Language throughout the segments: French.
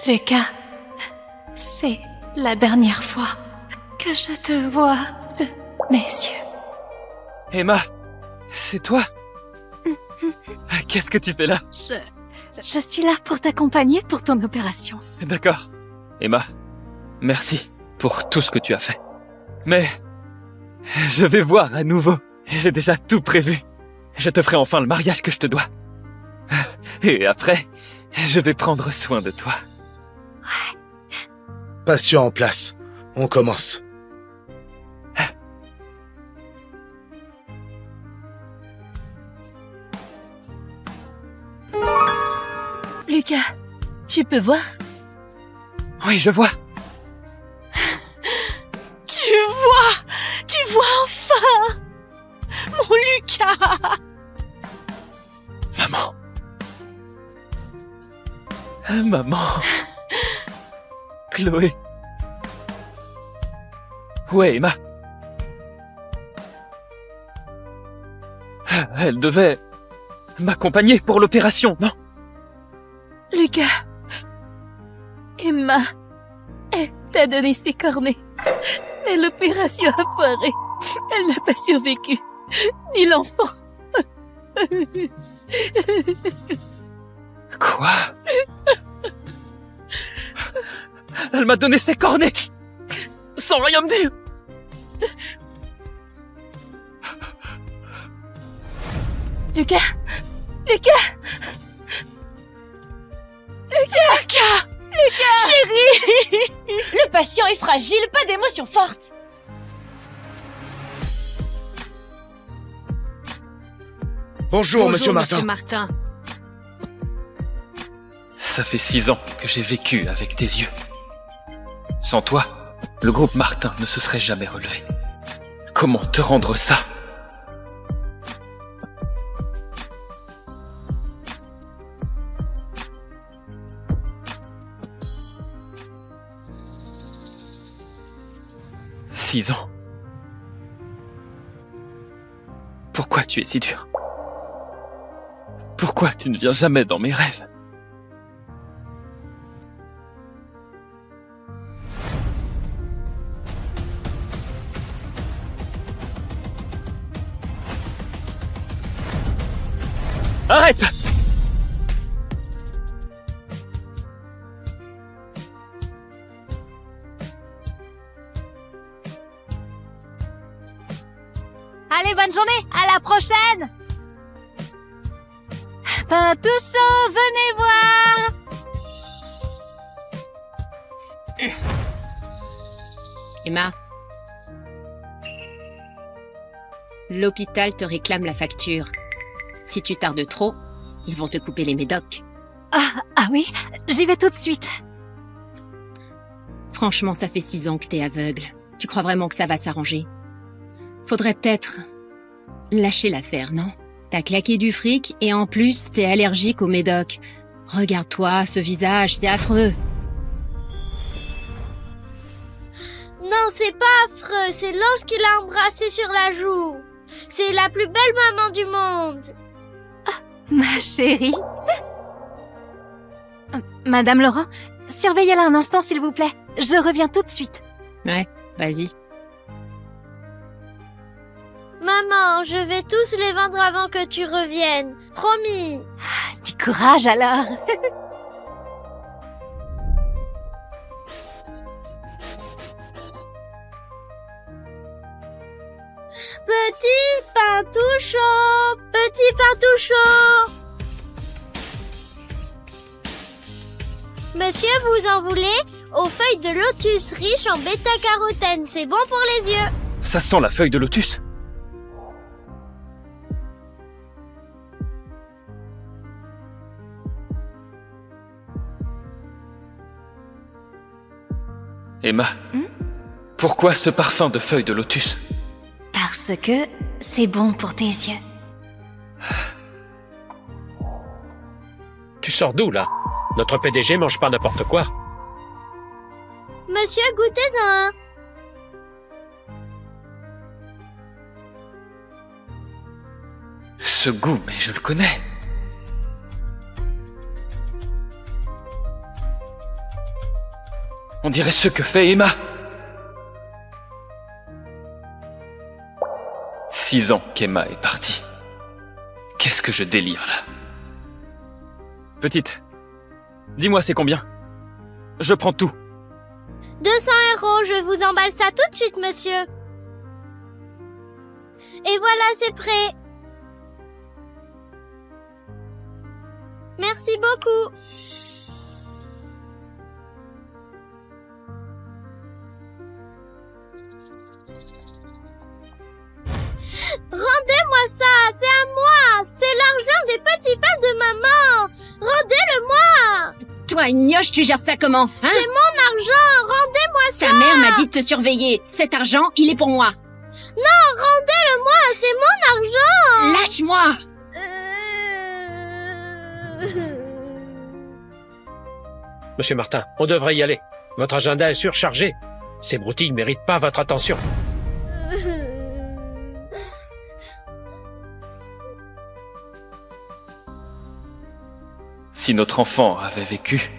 Lucas, c'est la dernière fois que je te vois de mes yeux. Emma, c'est toi? Qu'est-ce que tu fais là? Je suis là pour t'accompagner pour ton opération. D'accord. Emma, merci pour tout ce que tu as fait. Mais je vais voir à nouveau. J'ai déjà tout prévu. Je te ferai enfin le mariage que je te dois. Et après, je vais prendre soin de toi. Patient en place. On commence. Lucas, tu peux voir? Oui, je vois. Tu vois enfin! Mon Lucas! Maman. Maman. Chloé. Ouais, Emma. Elle devait m'accompagner pour l'opération, non? Lucas, Emma, elle t'a donné ses cornets. Mais l'opération a foiré. Elle n'a pas survécu. Ni l'enfant. Quoi? Elle m'a donné ses cornets sans rien me dire. Lucas! Lucas! Lucas! Lucas! Chérie! Le patient est fragile, pas d'émotions fortes. Bonjour, Monsieur Martin. Ça fait 6 ans que j'ai vécu avec tes yeux. Sans toi, le groupe Martin ne se serait jamais relevé. Comment te rendre ça? « 6 ans. Pourquoi tu es si dur? Pourquoi tu ne viens jamais dans mes rêves? Arrête! Allez, bonne journée, à la prochaine! Pintouchot, venez voir! Emma, l'hôpital te réclame la facture. Si tu tardes trop, ils vont te couper les médocs. Ah oui, j'y vais tout de suite. Franchement, ça fait 6 ans que t'es aveugle. Tu crois vraiment que ça va s'arranger? Faudrait peut-être lâcher l'affaire, non? T'as claqué du fric et en plus, t'es allergique aux médocs. Regarde-toi, ce visage, c'est affreux. Non, c'est pas affreux, c'est l'ange qui l'a embrassé sur la joue. C'est la plus belle maman du monde. Ma chérie. Madame Laurent, surveillez-la un instant s'il vous plaît. Je reviens tout de suite. Ouais, vas-y. Maman, je vais tous les vendre avant que tu reviennes. Promis. Du courage alors. Petit Pintouchot, petit Pintouchot. Monsieur, vous en voulez? Aux feuilles de lotus riches en bêta-carotène, c'est bon pour les yeux. Ça sent la feuille de lotus. Emma, pourquoi ce parfum de feuilles de lotus? Parce que c'est bon pour tes yeux. Tu sors d'où, là? Notre PDG mange pas n'importe quoi. Monsieur, goûtez-en un. Ce goût, mais je le connais. On dirait ce que fait Emma. 6 ans qu'Emma est partie. Qu'est-ce que je délire là? Petite, dis-moi c'est combien? Je prends tout. 200 €, je vous emballe ça tout de suite, monsieur. Et voilà, c'est prêt. Merci beaucoup. Rendez-moi ça, c'est à moi. C'est l'argent des petits pains de maman. Rendez-le-moi. Toi, Gnoche, tu gères ça comment, hein? C'est mon argent, rendez-moi ça. Ta mère m'a dit de te surveiller. Cet argent, il est pour moi. Non, rendez-le-moi, c'est mon argent. Lâche-moi! Monsieur Martin, on devrait y aller. Votre agenda est surchargé. Ces broutilles ne méritent pas votre attention. Si notre enfant avait vécu,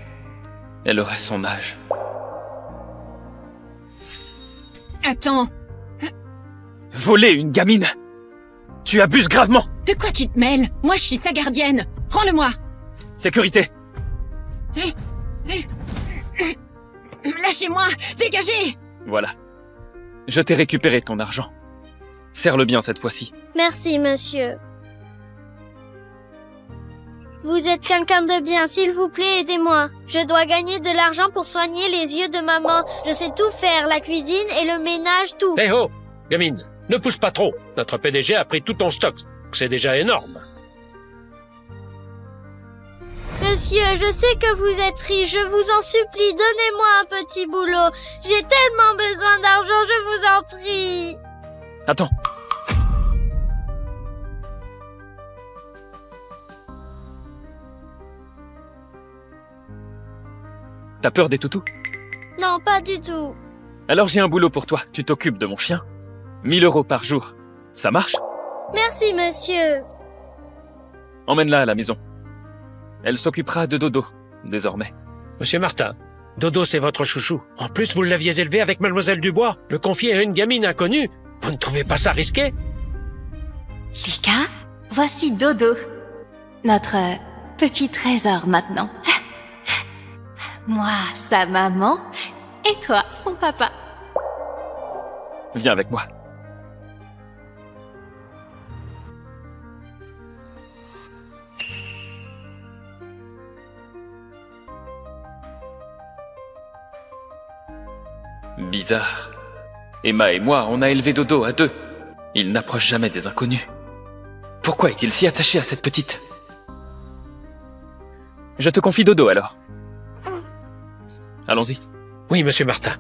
elle aurait son âge. Attends, Voler une gamine! Tu abuses gravement! de quoi tu te mêles? Moi, je suis sa gardienne. Rends-le-moi. Sécurité! Lâchez-moi. Dégagez. Voilà. Je t'ai récupéré ton argent. Serre-le bien cette fois-ci. Merci, monsieur. Vous êtes quelqu'un de bien, s'il vous plaît, aidez-moi. Je dois gagner de l'argent pour soigner les yeux de maman. Je sais tout faire, la cuisine et le ménage, tout. Hé ho, gamine, ne pousse pas trop. Notre PDG a pris tout ton stock. C'est déjà énorme. Monsieur, je sais que vous êtes riche, je vous en supplie, donnez-moi un petit boulot. J'ai tellement besoin d'argent, je vous en prie. Attends. T'as peur des toutous? Non, pas du tout. Alors j'ai un boulot pour toi. Tu t'occupes de mon chien. 1000 € par jour. Ça marche? Merci, monsieur. Emmène-la à la maison. Elle s'occupera de Dodo, désormais. Monsieur Martin, Dodo, c'est votre chouchou. En plus, vous l'aviez élevé avec Mademoiselle Dubois. Le confier à une gamine inconnue, vous ne trouvez pas ça risqué? Lucas, voici Dodo. Notre petit trésor maintenant. Moi, sa maman, et toi, son papa. Viens avec moi. Bizarre. Emma et moi, on a élevé Dodo à 2. Il n'approche jamais des inconnus. Pourquoi est-il si attaché à cette petite? Je te confie Dodo alors. Allons-y. Oui, monsieur Martin.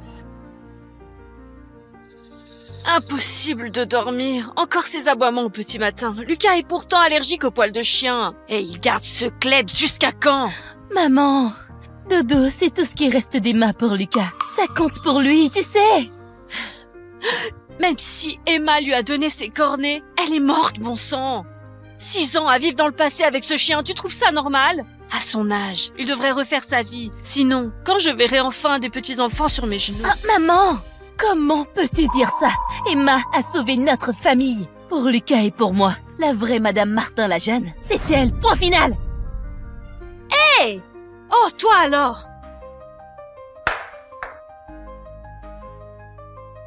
Impossible de dormir. Encore ces aboiements au petit matin. Lucas est pourtant allergique aux poils de chien. Et il garde ce klebs jusqu'à quand? Maman, Dodo, c'est tout ce qui reste d'Emma pour Lucas. Ça compte pour lui, tu sais. Même si Emma lui a donné ses cornets, elle est morte, bon sang. 6 ans à vivre dans le passé avec ce chien, tu trouves ça normal? À son âge, il devrait refaire sa vie. Sinon, quand je verrai enfin des petits-enfants sur mes genoux... Ah, maman, comment peux-tu dire ça? Emma a sauvé notre famille. Pour Lucas et pour moi, la vraie Madame Martin la jeune, c'est elle, point final. Hé! Oh, toi alors!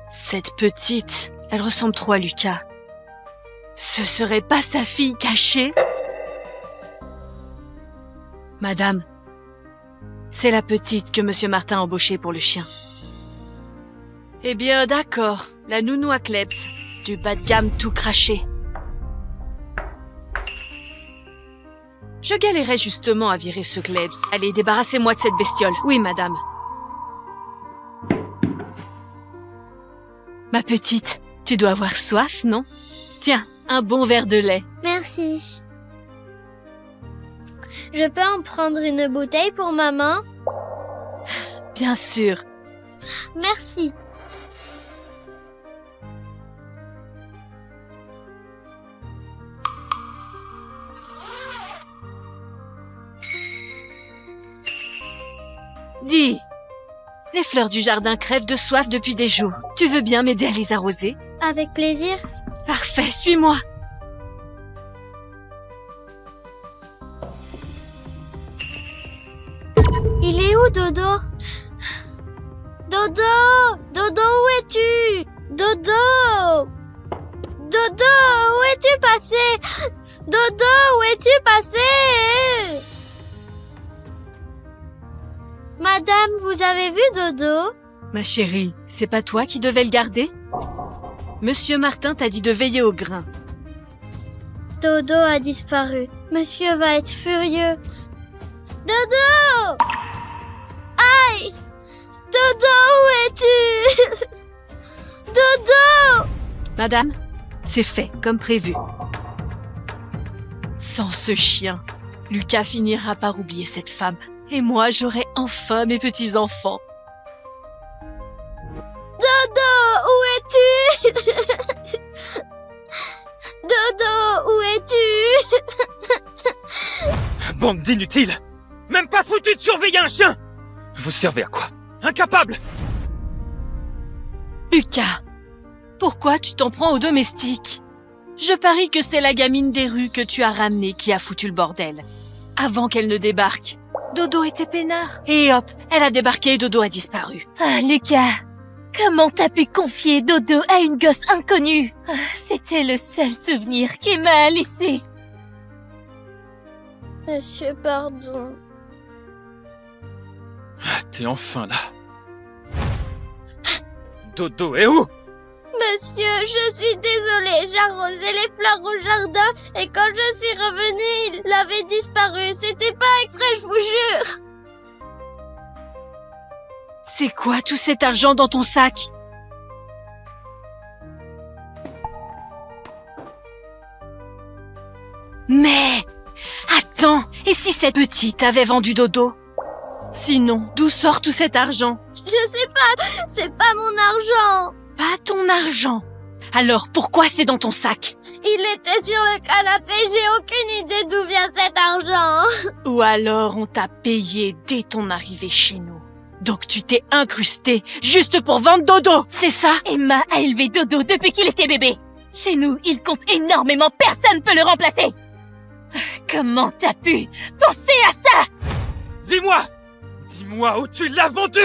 Cette petite, elle ressemble trop à Lucas. Ce serait pas sa fille cachée? Madame, c'est la petite que Monsieur Martin a embauchée pour le chien. Eh bien, d'accord, la nounou à Klebs, du bas de gamme tout craché. Je galérais justement à virer ce Klebs. Allez, débarrassez-moi de cette bestiole. Oui, madame. Ma petite, tu dois avoir soif, non? Tiens, un bon verre de lait. Merci. Je peux en prendre une bouteille pour maman? Bien sûr. Merci. Dis, Les fleurs du jardin crèvent de soif depuis des jours. Tu veux bien m'aider à les arroser? Avec plaisir. Parfait, suis-moi. Il est où, Dodo? Dodo! Dodo, où es-tu? Dodo! Dodo, où es-tu passé? Dodo, où es-tu passé? Madame, vous avez vu Dodo? Ma chérie, c'est pas toi qui devais le garder? Monsieur Martin t'a dit de veiller au grain. Dodo a disparu. Monsieur va être furieux. Dodo! Aïe! Dodo, où es-tu? Dodo! Madame, c'est fait, comme prévu. Sans ce chien, Lucas finira par oublier cette femme. Et moi, j'aurai enfin mes petits-enfants. Dodo, où es-tu? Dodo, où es-tu? Bande d'inutiles! Même pas foutu de surveiller un chien! Vous servez à quoi? Incapable! Lucas, pourquoi tu t'en prends aux domestiques? Je parie que c'est la gamine des rues que tu as ramenée qui a foutu le bordel. Avant qu'elle ne débarque, Dodo était peinard. Et hop, elle a débarqué et Dodo a disparu. Ah, Lucas, comment t'as pu confier Dodo à une gosse inconnue? Ah, c'était le seul souvenir qu'Emma a laissé. Monsieur, pardon. Ah, t'es enfin là. Dodo est où? Monsieur, je suis désolée, j'arrosais les fleurs au jardin et quand je suis revenue, il avait disparu. C'était pas exprès, je vous jure. C'est quoi tout cet argent dans ton sac? Mais... Attends, et si cette petite avait vendu Dodo? Sinon, d'où sort tout cet argent? Je sais pas, c'est pas mon argent. Pas ton argent. Alors pourquoi c'est dans ton sac? Il était sur le canapé, j'ai aucune idée d'où vient cet argent. Ou alors on t'a payé dès ton arrivée chez nous. Donc tu t'es incrusté juste pour vendre Dodo, c'est ça? Emma a élevé Dodo depuis qu'il était bébé. Chez nous, il compte énormément, personne peut le remplacer. Comment t'as pu penser à ça? Dis-moi! Dis-moi où tu l'as vendu!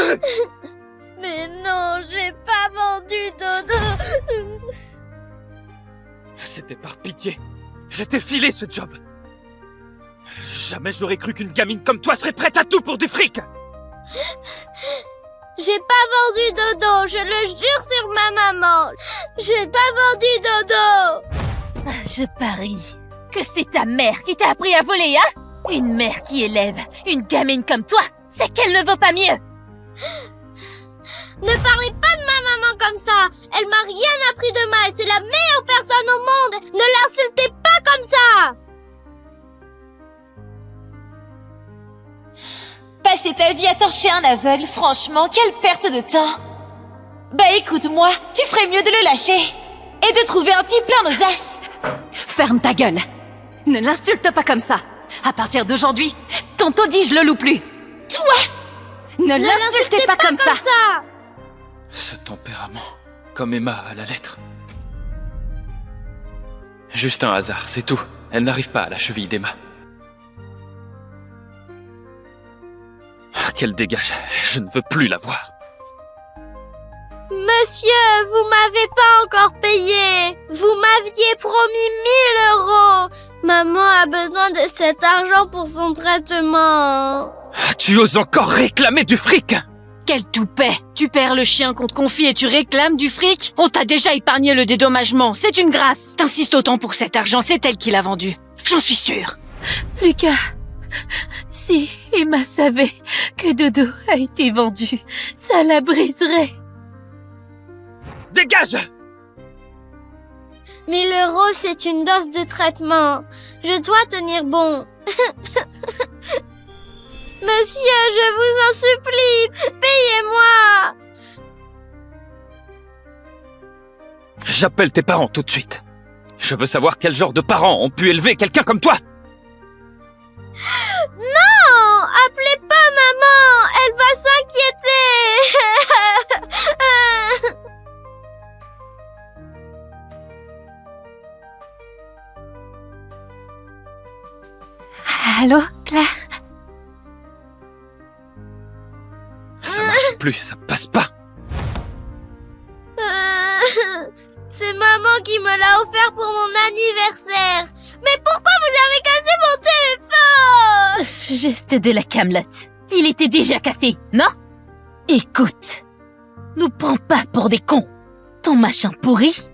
Mais non, j'ai pas vendu Dodo. C'était par pitié. Je t'ai filé ce job. Jamais j'aurais cru qu'une gamine comme toi serait prête à tout pour du fric. J'ai pas vendu Dodo, je le jure sur ma maman. J'ai pas vendu Dodo. Je parie que c'est ta mère qui t'a appris à voler, hein? Une mère qui élève une gamine comme toi, c'est qu'elle ne vaut pas mieux. Ne parlez pas de ma maman comme ça. Elle m'a rien appris de mal. C'est la meilleure personne au monde. Ne l'insultez pas comme ça. Passer ta vie à torcher un aveugle, franchement, quelle perte de temps. Bah écoute-moi, tu ferais mieux de le lâcher. Et de trouver un type plein aux as. Ferme ta gueule. Ne l'insulte pas comme ça. À partir d'aujourd'hui, ton taudis, je le loue plus. Toi? Ne l'insultez pas comme ça. Ce tempérament, comme Emma à la lettre. Juste un hasard, c'est tout. Elle n'arrive pas à la cheville d'Emma. Qu'elle dégage, je ne veux plus la voir. Monsieur, vous m'avez pas encore payé. Vous m'aviez promis 1000 €. Maman a besoin de cet argent pour son traitement. Tu oses encore réclamer du fric? Quel toupet! Tu perds le chien qu'on te confie et tu réclames du fric? On t'a déjà épargné le dédommagement, c'est une grâce. T'insistes autant pour cet argent, c'est elle qui l'a vendu. J'en suis sûre. Lucas, si Emma savait que Dodo a été vendu, ça la briserait. Dégage! 1000 €, c'est une dose de traitement. Je dois tenir bon. Monsieur, je vous en supplie, payez-moi. J'appelle tes parents tout de suite. Je veux savoir quel genre de parents ont pu élever quelqu'un comme toi. Non, appelez pas maman, elle va s'inquiéter. plus, ça passe pas. C'est maman qui me l'a offert pour mon anniversaire. Mais pourquoi vous avez cassé mon téléphone? Juste de la camelote. Il était déjà cassé, non? Écoute, nous prends pas pour des cons. Ton machin pourri?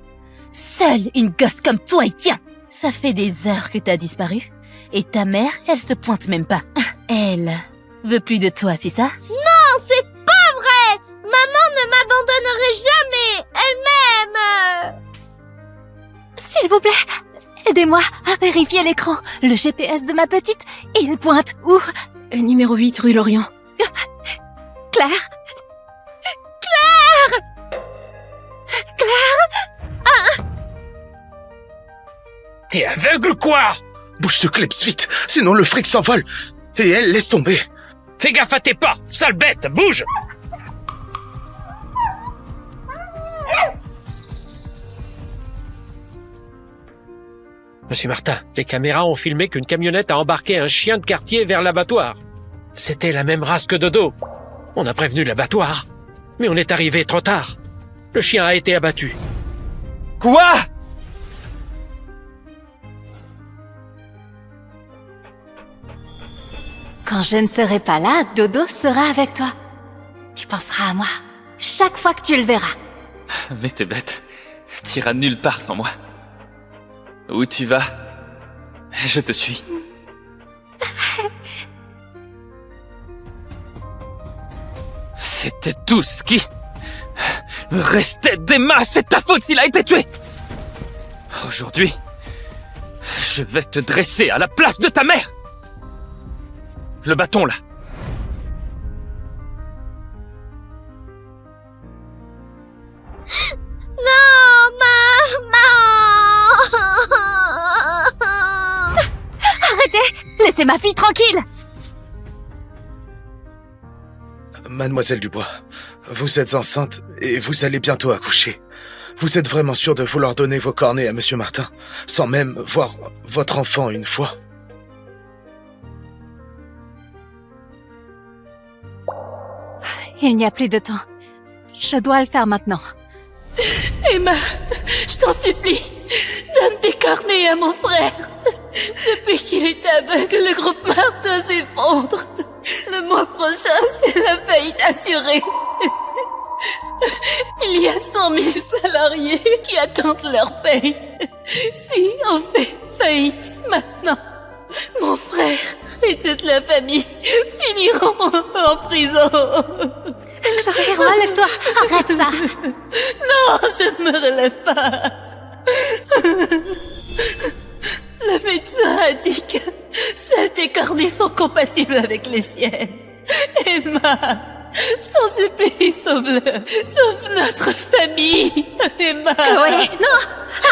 Seule une gosse comme toi y tient. Ça fait des heures que t'as disparu. Et ta mère, elle se pointe même pas. Elle veut plus de toi, c'est ça? Non, c'est pas vrai. Maman ne m'abandonnerait jamais. Elle m'aime. S'il vous plaît, aidez-moi à vérifier l'écran. Le GPS de ma petite, il pointe où? Numéro 8, rue Lorient. Claire? T'es aveugle ou quoi? Bouge ce clips vite, sinon le fric s'envole. Et elle, laisse tomber. Fais gaffe à tes pas, sale bête, bouge! Monsieur Martin, les caméras ont filmé qu'une camionnette a embarqué un chien de quartier vers l'abattoir. C'était la même race que Dodo. On a prévenu l'abattoir, mais on est arrivé trop tard. Le chien a été abattu. Quoi? Quand je ne serai pas là, Dodo sera avec toi. Tu penseras à moi chaque fois que tu le verras. Mais t'es bête. T'iras nulle part sans moi. Où tu vas, je te suis. C'était tout ce qui me restait d'Emma. C'est ta faute s'il a été tué. Aujourd'hui, je vais te dresser à la place de ta mère. Le bâton, là. Non, maman. Arrêtez! Laissez ma fille tranquille! Mademoiselle Dubois, vous êtes enceinte et vous allez bientôt accoucher. Vous êtes vraiment sûre de vouloir donner vos cornets à Monsieur Martin, sans même voir votre enfant une fois? Il n'y a plus de temps. Je dois le faire maintenant. Emma, je t'en supplie, donne tes cornets à mon frère. Depuis qu'il est aveugle, le groupe Martin s'effondre. Le mois prochain, c'est la faillite assurée. Il y a 100 000 salariés qui attendent leur paye. Si on fait faillite maintenant, mon frère et toute la famille finiront en prison. Chloé, relève-toi! Arrête ça! Non, je ne me relève pas. Le médecin a dit que seuls tes cornets sont compatibles avec les siennes. Emma, je t'en supplie, sauve-le. Sauve notre famille, Emma. Chloé, non!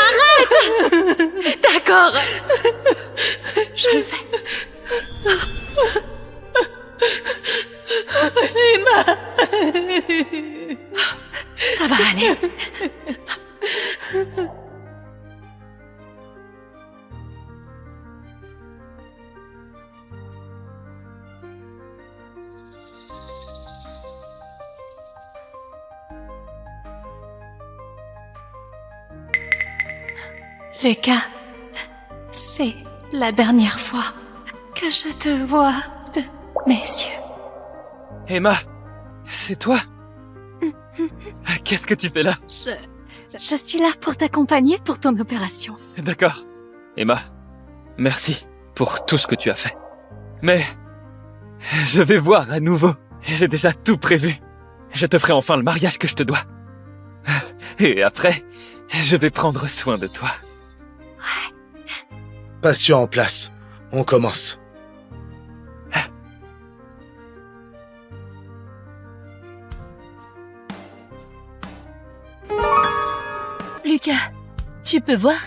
Arrête! D'accord. Je le fais. Emma. Ça va aller. Lucas, c'est la dernière fois que je te vois de mes yeux. Emma, c'est toi? Qu'est-ce que tu fais là? Je suis là pour t'accompagner pour ton opération. D'accord. Emma, merci pour tout ce que tu as fait. Mais je vais voir à nouveau. J'ai déjà tout prévu. Je te ferai enfin le mariage que je te dois. Et après, je vais prendre soin de toi. Patient en place. On commence. Lucas, tu peux voir?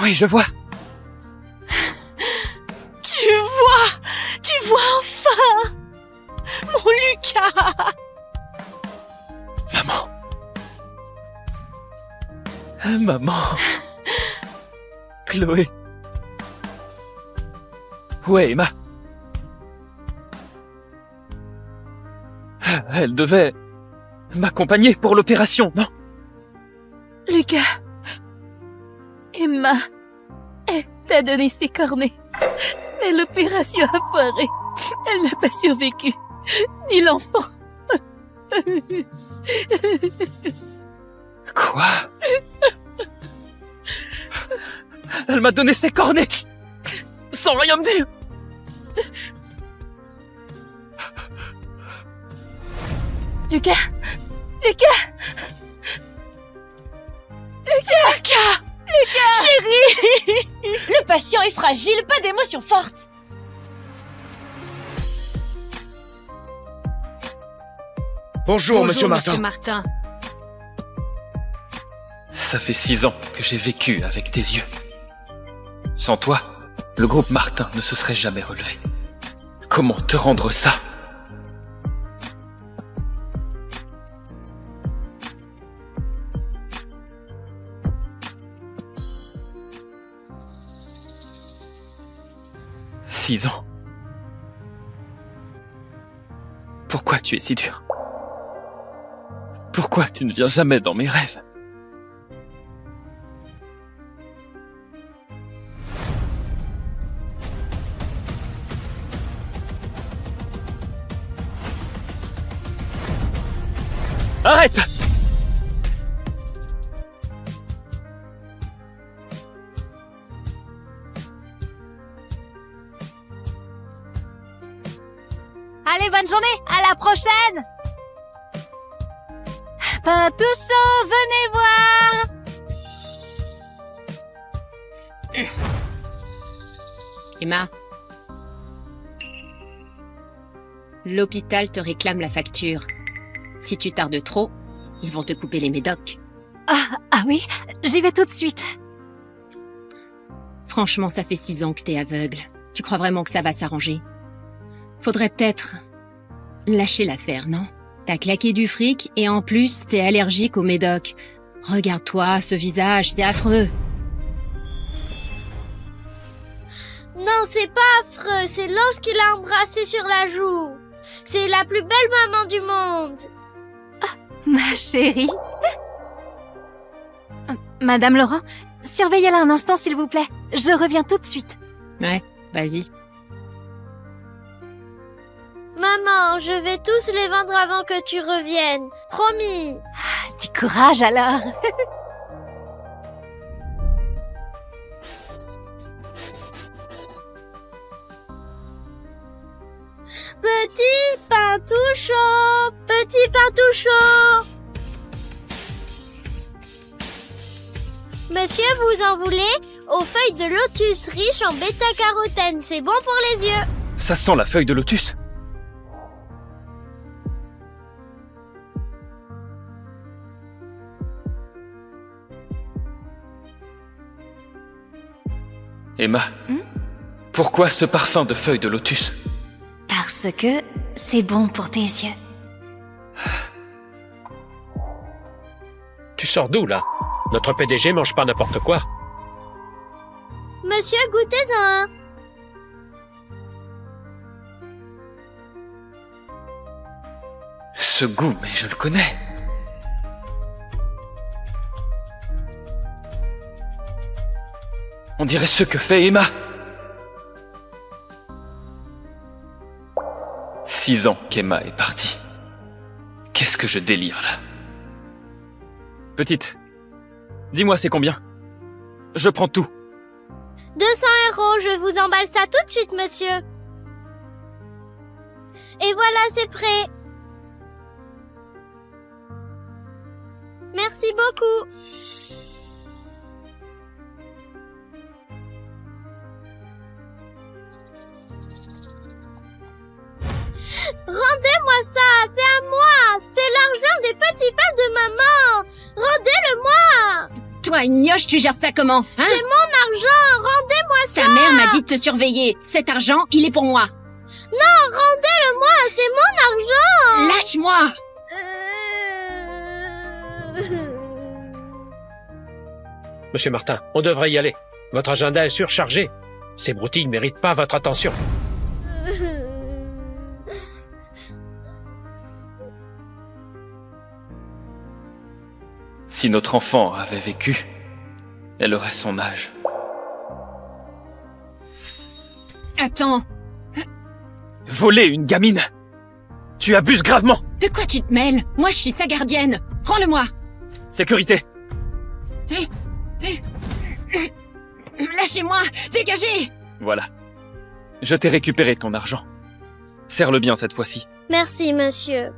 Oui, je vois. Tu vois enfin! Mon Lucas! Maman. Maman. Chloé. Ouais, Emma. Elle devait m'accompagner pour l'opération, non? Lucas, Emma, elle t'a donné ses cornets. Mais l'opération a foiré. Elle n'a pas survécu. Ni l'enfant. Quoi? Elle m'a donné ses cornets sans rien me dire. Lucas, Lucas, Chérie! Le patient est fragile, pas d'émotions fortes. Bonjour, Monsieur Martin. Martin. Ça fait 6 ans que j'ai vécu avec tes yeux. Sans toi, le groupe Martin ne se serait jamais relevé. Comment te rendre ça? « 6 ans. Pourquoi tu es si dur? Pourquoi tu ne viens jamais dans mes rêves? Arrête! Allez, bonne journée. À la prochaine. Pintoucho, venez voir. Emma. L'hôpital te réclame la facture. Si tu tardes trop, ils vont te couper les médocs. Ah oui, j'y vais tout de suite. Franchement, ça fait 6 ans que t'es aveugle. Tu crois vraiment que ça va s'arranger? Faudrait peut-être lâcher l'affaire, non? T'as claqué du fric et en plus, t'es allergique aux médocs. Regarde-toi, ce visage, c'est affreux. Non, c'est pas affreux, c'est l'ange qui l'a embrassé sur la joue. C'est la plus belle maman du monde. Ma chérie. Madame Laurent, surveillez-la un instant s'il vous plaît. Je reviens tout de suite. Ouais, vas-y. Maman, je vais tous les vendre avant que tu reviennes. Promis. Du courage alors. Petit Pintoucho, petit Pintoucho. Monsieur, vous en voulez? Aux feuilles de lotus riches en bêta-carotène, c'est bon pour les yeux. Ça sent la feuille de lotus. Emma, pourquoi ce parfum de feuilles de lotus? Parce que c'est bon pour tes yeux. Tu sors d'où, là? Notre PDG mange pas n'importe quoi. Monsieur, goûtez-en un. Ce goût, mais je le connais. On dirait ce que fait Emma. 6 ans qu'Emma est partie. Qu'est-ce que je délire là? Petite, dis-moi c'est combien? Je prends tout. 200 €, je vous emballe ça tout de suite, monsieur. Et voilà, c'est prêt. Merci beaucoup. Rendez-moi ça, c'est à moi. C'est l'argent des petits pains de maman. Rendez-le-moi. Toi, une mioche, tu gères ça comment, hein? C'est mon argent, rendez-moi ça. Ta mère m'a dit de te surveiller. Cet argent, il est pour moi. Non, rendez-le-moi, c'est mon argent. Lâche-moi. Monsieur Martin, on devrait y aller. Votre agenda est surchargé. Ces broutilles ne méritent pas votre attention. Si notre enfant avait vécu, elle aurait son âge. Attends, Voler une gamine! Tu abuses gravement! de quoi tu te mêles? Moi, je suis sa gardienne. Rends-le-moi. Sécurité! Lâchez-moi. Dégagez. Voilà. Je t'ai récupéré ton argent. Serre-le bien cette fois-ci. Merci, monsieur.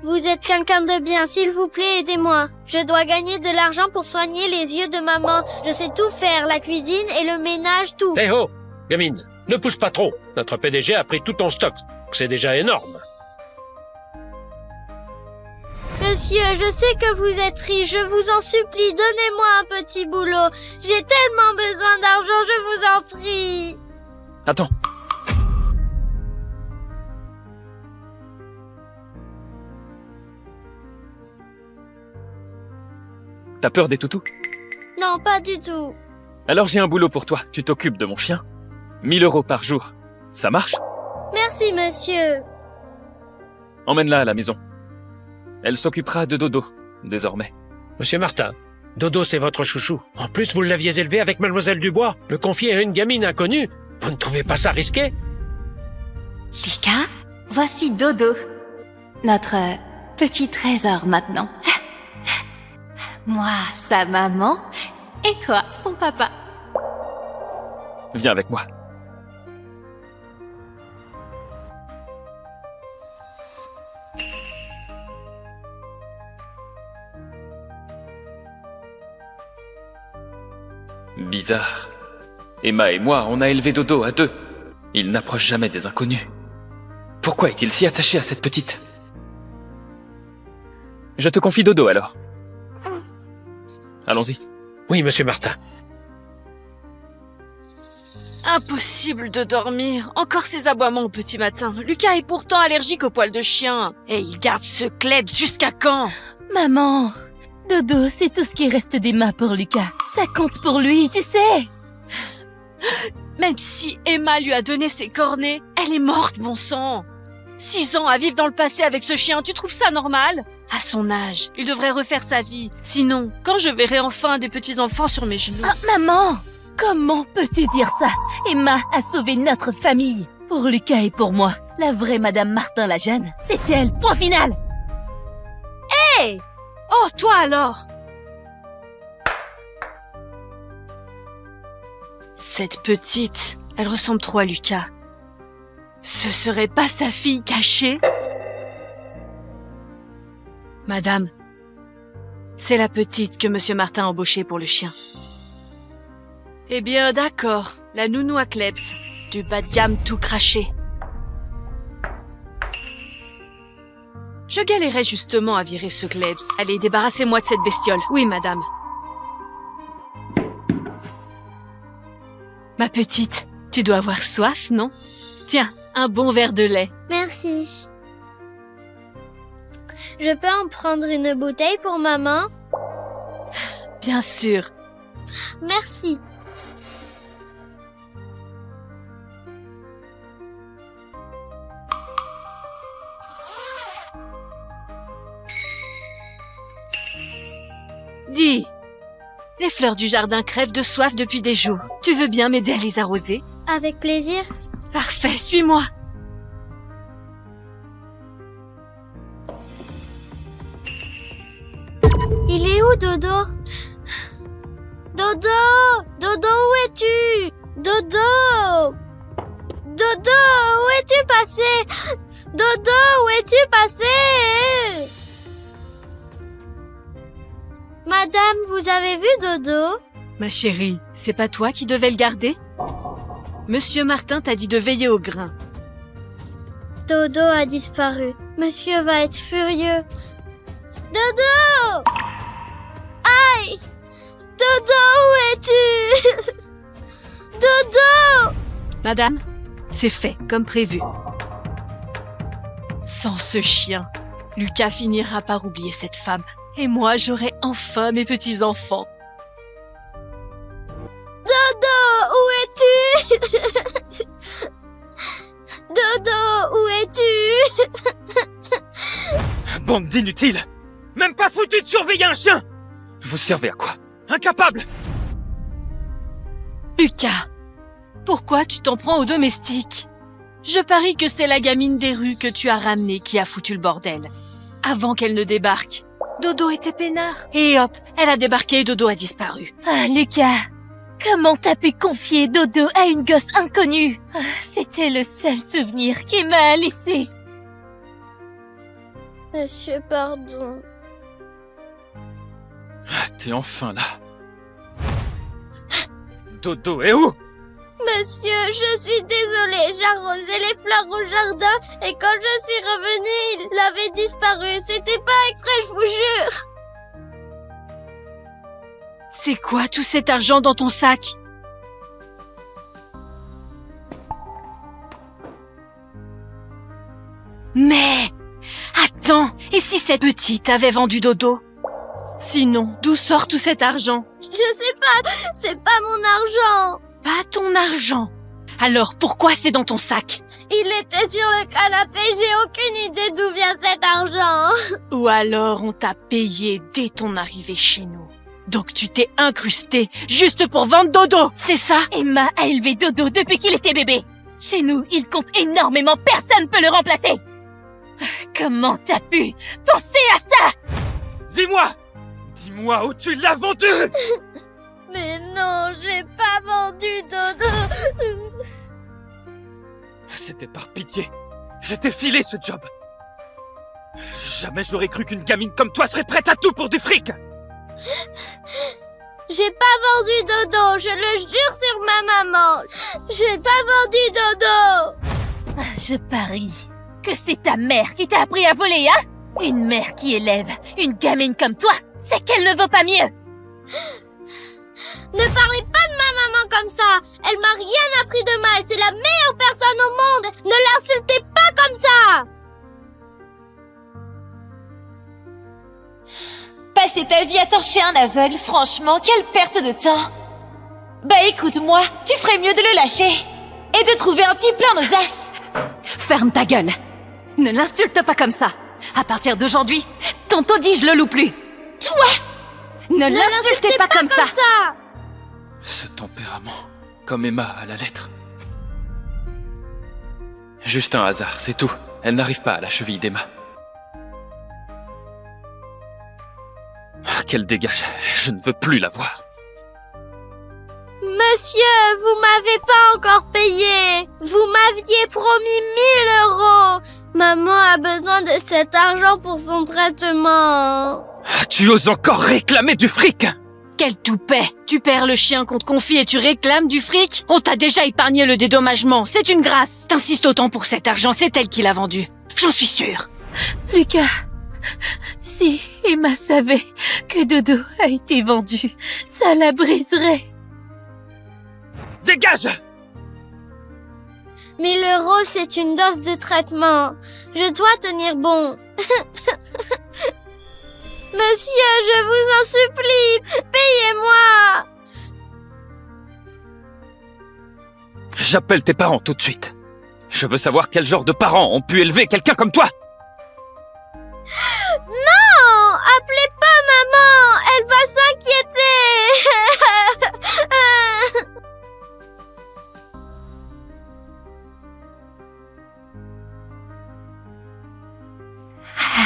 Vous êtes quelqu'un de bien, s'il vous plaît, aidez-moi. Je dois gagner de l'argent pour soigner les yeux de maman. Je sais tout faire, la cuisine et le ménage, tout. Hé ho, gamine, ne pousse pas trop. Notre PDG a pris tout ton stock. C'est déjà énorme. Monsieur, je sais que vous êtes riche, je vous en supplie, donnez-moi un petit boulot. J'ai tellement besoin d'argent, je vous en prie. Attends. T'as peur des toutous? Non, pas du tout. Alors j'ai un boulot pour toi. Tu t'occupes de mon chien. 1000 € par jour. Ça marche? Merci, monsieur. Emmène-la à la maison. Elle s'occupera de Dodo, désormais. Monsieur Martin, Dodo, c'est votre chouchou. En plus, vous l'aviez élevé avec Mademoiselle Dubois. Le confier à une gamine inconnue, vous ne trouvez pas ça risqué? Lucas, voici Dodo. Notre petit trésor maintenant. Moi, sa maman, et toi, son papa. Viens avec moi. Bizarre. Emma et moi, on a élevé Dodo à deux. Il n'approche jamais des inconnus. Pourquoi est-il si attaché à cette petite? Je te confie Dodo alors. Allons-y. Oui, monsieur Martin. Impossible de dormir. Encore ces aboiements au petit matin. Lucas est pourtant allergique aux poils de chien. Et il garde ce klebs jusqu'à quand? Maman, Dodo, c'est tout ce qui reste d'Emma pour Lucas. Ça compte pour lui, tu sais. Même si Emma lui a donné ses cornets, elle est morte, bon sang. 6 ans à vivre dans le passé avec ce chien, tu trouves ça normal? À son âge, il devrait refaire sa vie. Sinon, quand je verrai enfin des petits-enfants sur mes genoux... Oh, maman, comment peux-tu dire ça? Emma a sauvé notre famille. Pour Lucas et pour moi, la vraie Madame Martin la jeune, c'était elle, point final. Hey! Oh, toi alors! Cette petite, elle ressemble trop à Lucas. Ce serait pas sa fille cachée? Madame, c'est la petite que Monsieur Martin a embauchée pour le chien. Eh bien, d'accord, la nounou à klebs, du bas de gamme tout craché. Je galérais justement à virer ce klebs. Allez, débarrassez-moi de cette bestiole. Oui, madame. Ma petite, tu dois avoir soif, non? Tiens, un bon verre de lait. Merci. Je peux en prendre une bouteille pour maman? Bien sûr. Merci. Dis, les fleurs du jardin crèvent de soif depuis des jours. Tu veux bien m'aider à les arroser? Avec plaisir. Parfait, suis-moi. Il est où, Dodo? Dodo! Dodo, où es-tu? Dodo! Dodo, où es-tu passé? Dodo, où es-tu passé? Madame, vous avez vu Dodo? Ma chérie, c'est pas toi qui devais le garder? Monsieur Martin t'a dit de veiller au grain. Dodo a disparu. Monsieur va être furieux. Dodo! Aïe! Dodo, où es-tu? Dodo! Madame, c'est fait, comme prévu. Sans ce chien, Lucas finira par oublier cette femme. Et moi, j'aurai enfin mes petits-enfants. Dodo, où es-tu? Dodo, où es-tu? Bande d'inutiles! Même pas foutu de surveiller un chien! Vous servez à quoi? Incapable! Lucas, pourquoi tu t'en prends aux domestiques? Je parie que c'est la gamine des rues que tu as ramenée qui a foutu le bordel. Avant qu'elle ne débarque, Dodo était peinard. Et hop, elle a débarqué et Dodo a disparu. Ah, Lucas, comment t'as pu confier Dodo à une gosse inconnue? Ah, c'était le seul souvenir qu'il m'a laissé. Monsieur, pardon. Ah, t'es enfin là. Dodo est où? Monsieur, je suis désolée, j'arrosais les fleurs au jardin et quand je suis revenue, il avait disparu. C'était pas exprès, je vous jure. C'est quoi tout cet argent dans ton sac? Mais... Attends, et si cette petite avait vendu Dodo? Sinon, d'où sort tout cet argent? Je sais pas, c'est pas mon argent. Pas ton argent. Alors pourquoi c'est dans ton sac? Il était sur le canapé, j'ai aucune idée d'où vient cet argent. Ou alors on t'a payé dès ton arrivée chez nous. Donc tu t'es incrusté juste pour vendre Dodo, c'est ça? Emma a élevé Dodo depuis qu'il était bébé. Chez nous, il compte énormément, personne ne peut le remplacer. Comment t'as pu penser à ça? Dis-moi! Dis-moi où tu l'as vendu! Mais non, j'ai pas vendu Dodo. C'était par pitié. Je t'ai filé ce job. Jamais j'aurais cru qu'une gamine comme toi serait prête à tout pour du fric. J'ai pas vendu Dodo, je le jure sur ma maman. J'ai pas vendu Dodo. Je parie que c'est ta mère qui t'a appris à voler, hein? Une mère qui élève une gamine comme toi, c'est qu'elle ne vaut pas mieux. Ne parlez pas de ma maman comme ça. Elle m'a rien appris de mal. C'est la meilleure personne au monde. Ne l'insultez pas comme ça. Passer ta vie à torcher un aveugle, franchement, quelle perte de temps. Bah écoute, moi, tu ferais mieux de le lâcher. Et de trouver un type plein nos as. Ferme ta gueule. Ne l'insulte pas comme ça. À partir d'aujourd'hui, ton taudis, je le loue plus. Toi! Ne l'insultez pas comme ça. Ce tempérament, comme Emma à la lettre. Juste un hasard, c'est tout. Elle n'arrive pas à la cheville d'Emma. Qu'elle dégage, je ne veux plus la voir. Monsieur, vous m'avez pas encore payé. Vous m'aviez promis 1 000 €. Maman a besoin de cet argent pour son traitement. Tu oses encore réclamer du fric? Quel toupet! Tu perds le chien qu'on te confie et tu réclames du fric? On t'a déjà épargné le dédommagement, c'est une grâce! T'insistes autant pour cet argent, c'est elle qui l'a vendu. J'en suis sûre. Lucas, si Emma savait que Dodo a été vendu, ça la briserait. Dégage! 1 000 €, c'est une dose de traitement. Je dois tenir bon. Monsieur, je vous en supplie, payez-moi. J'appelle tes parents tout de suite. Je veux savoir quel genre de parents ont pu élever quelqu'un comme toi. Non, appelez pas maman, elle va s'inquiéter.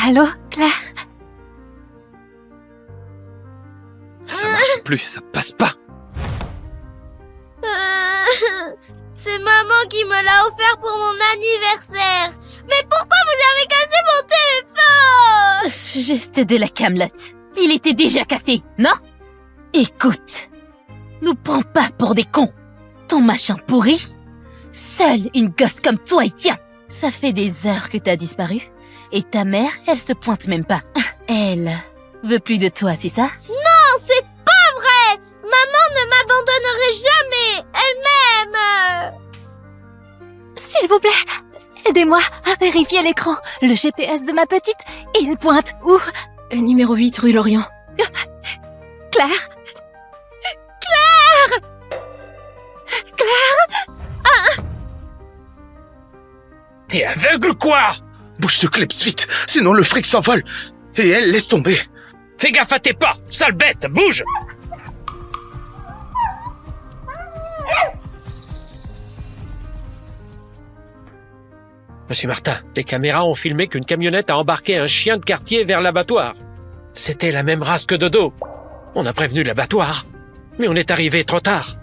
Allô, Claire? Ça marche plus, ça passe pas. C'est maman qui me l'a offert pour mon anniversaire. Mais pourquoi vous avez cassé mon téléphone? Juste de la camelote. Il était déjà cassé, non? Écoute, nous prends pas pour des cons. Ton machin pourri? Seule une gosse comme toi y tient. Ça fait des heures que t'as disparu. Et ta mère, elle se pointe même pas. Elle veut plus de toi, c'est ça? Non, c'est pas vrai. Maman ne m'abandonnerait jamais. Elle m'aime. S'il vous plaît, aidez-moi à vérifier l'écran. Le GPS de ma petite, il pointe où? Numéro 8, rue Lorient. Claire? T'es aveugle, quoi? Bouge ce clip vite, sinon le fric s'envole. Et elle, laisse tomber. Fais gaffe à tes pas, sale bête, bouge! Monsieur Martin, les caméras ont filmé qu'une camionnette a embarqué un chien de quartier vers l'abattoir. C'était la même race que Dodo. On a prévenu l'abattoir, mais on est arrivé trop tard.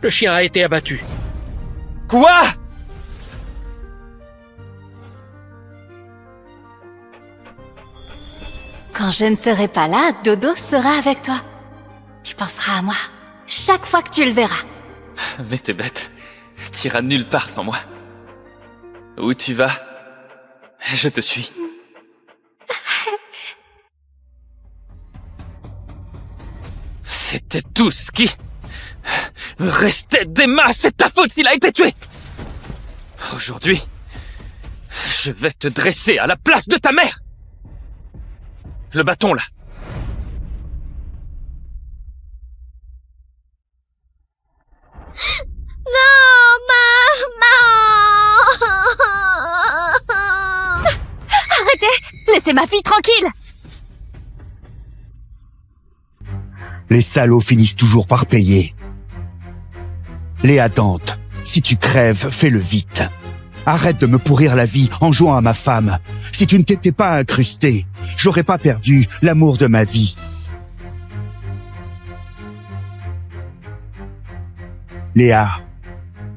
Le chien a été abattu. Quoi? Quand je ne serai pas là, Dodo sera avec toi. Tu penseras à moi chaque fois que tu le verras. Mais t'es bête. T'iras nulle part sans moi. Où tu vas, je te suis. C'était tout ce qui restait d'Emma. C'est ta faute s'il a été tué. Aujourd'hui, je vais te dresser à la place de ta mère. Le bâton, là. Arrêtez! Laissez ma fille tranquille! Les salauds finissent toujours par payer. Léa Dante, si tu crèves, fais-le vite. Arrête de me pourrir la vie en jouant à ma femme. Si tu ne t'étais pas incrusté, j'aurais pas perdu l'amour de ma vie. Léa,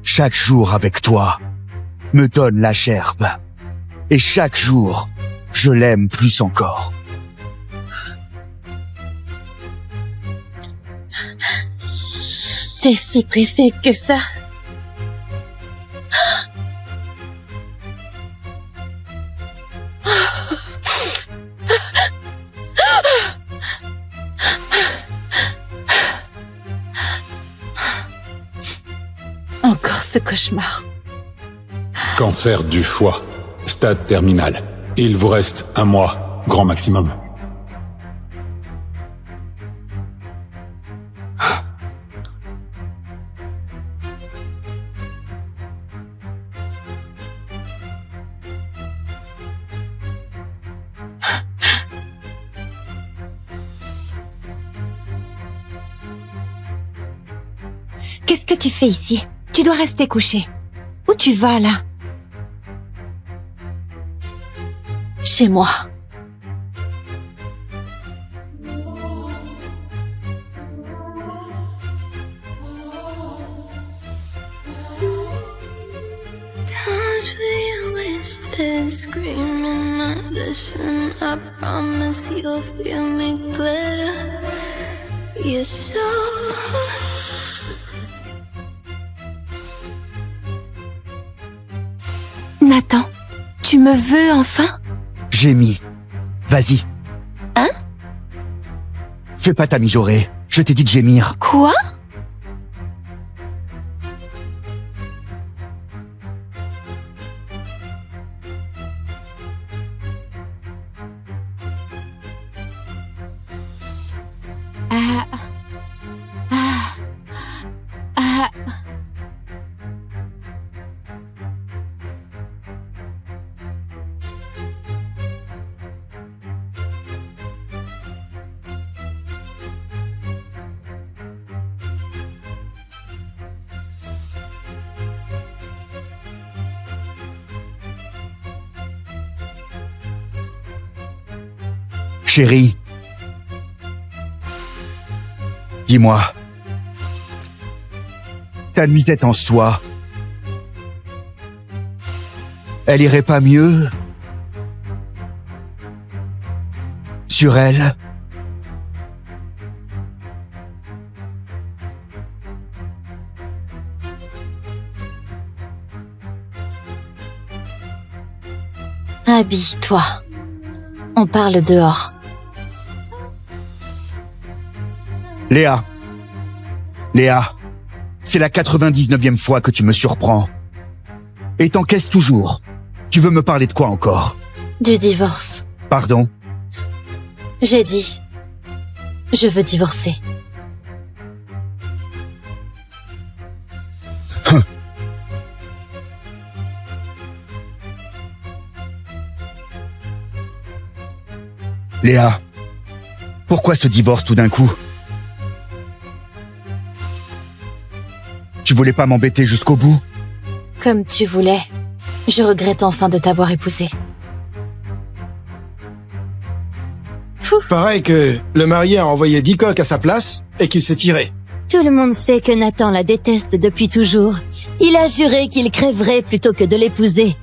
chaque jour avec toi me donne la gerbe. Et chaque jour, je l'aime plus encore. T'es si pressé que ça. Encore ce cauchemar. Cancer du foie. Stade terminal. Il vous reste 1 mois, grand maximum. Qu'est-ce que tu fais ici? Tu dois rester couché. Où tu vas, là? Chez moi. Times we wasted screaming out, listen, I promise you'll feel me better. You're so... Nathan, tu me veux enfin? Jamie, vas-y. Hein? Fais pas ta mijaurée, je t'ai dit de gémir. Quoi? Chérie, dis-moi, ta nuisette en soie, elle irait pas mieux sur elle? Habille-toi. On parle dehors. Léa, c'est la 99e fois que tu me surprends. Et t'encaisses toujours. Tu veux me parler de quoi encore? Du divorce. Pardon? J'ai dit. Je veux divorcer. Léa, pourquoi ce divorce tout d'un coup? Tu voulais pas m'embêter jusqu'au bout? Comme tu voulais. Je regrette enfin de t'avoir épousé. Pareil que le marié a envoyé 10 coques à sa place et qu'il s'est tiré. Tout le monde sait que Nathan la déteste depuis toujours. Il a juré qu'il crèverait plutôt que de l'épouser.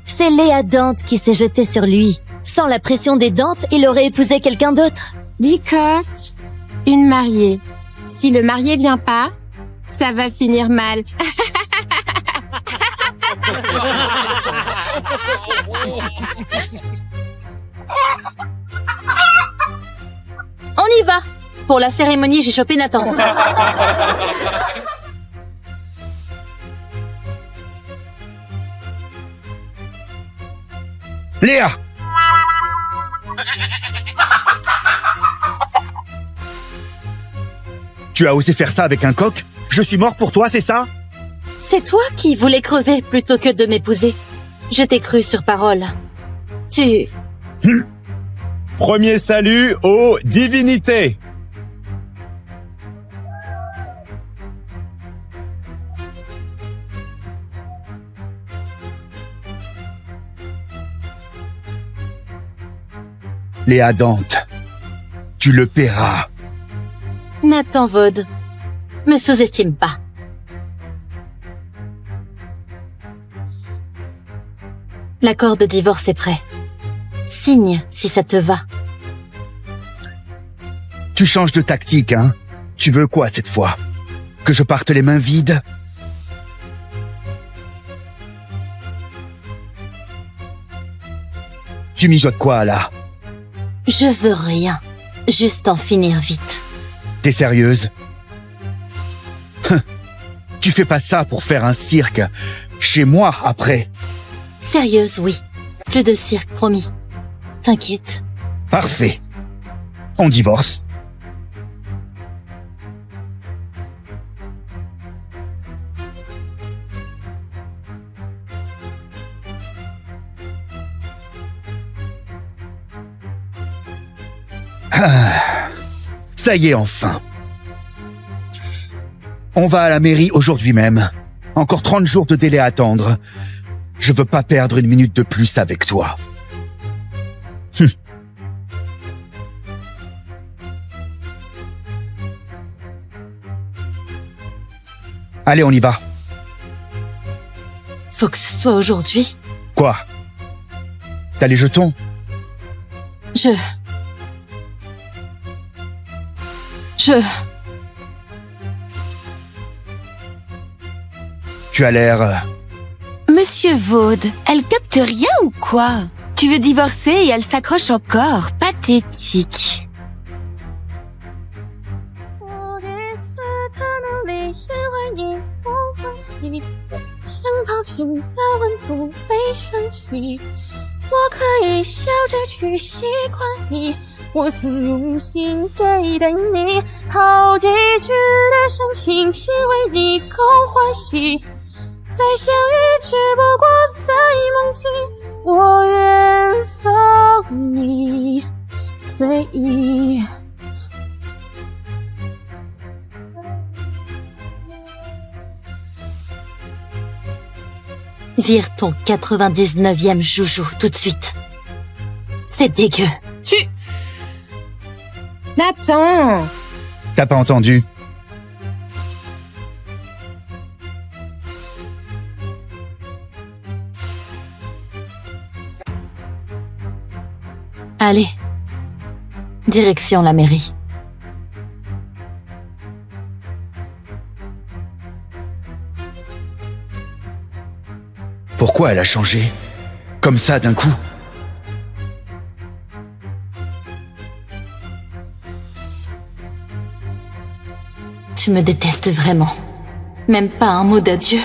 C'est Léa Dante qui s'est jetée sur lui. Sans la pression des Dante, il aurait épousé quelqu'un d'autre. 10 coques, une mariée. Si le marié vient pas, ça va finir mal. On y va. Pour la cérémonie, j'ai chopé Nathan. Léa! Tu as osé faire ça avec un coq? Je suis mort pour toi, c'est ça? C'est toi qui voulais crever plutôt que de m'épouser. Je t'ai cru sur parole. Tu... Premier salut aux divinités. Léa Dante, tu le paieras. Nathan Vaud, me sous-estime pas. L'accord de divorce est prêt. Signe si ça te va. Tu changes de tactique, hein? Tu veux quoi cette fois? Que je parte les mains vides? Tu mijotes quoi, là? Je veux rien. Juste en finir vite. T'es sérieuse? Tu fais pas ça pour faire un cirque. Chez moi, après. Sérieuse, oui. Plus de cirque, promis. T'inquiète. Parfait. On divorce. Ça y est, enfin. On va à la mairie aujourd'hui même. Encore 30 jours de délai à attendre. Je veux pas perdre une minute de plus avec toi. Allez, on y va. Faut que ce soit aujourd'hui. Quoi? T'as les jetons? Tu as l'air... Monsieur Vaud, elle capte rien ou quoi? Tu veux divorcer et elle s'accroche encore. Pathétique. Vire ton 99e joujou tout de suite. C'est dégueu. Nathan! T'as pas entendu? Allez. Direction la mairie. Pourquoi elle a changé? Comme ça, d'un coup? Tu me détestes vraiment. Même pas un mot d'adieu.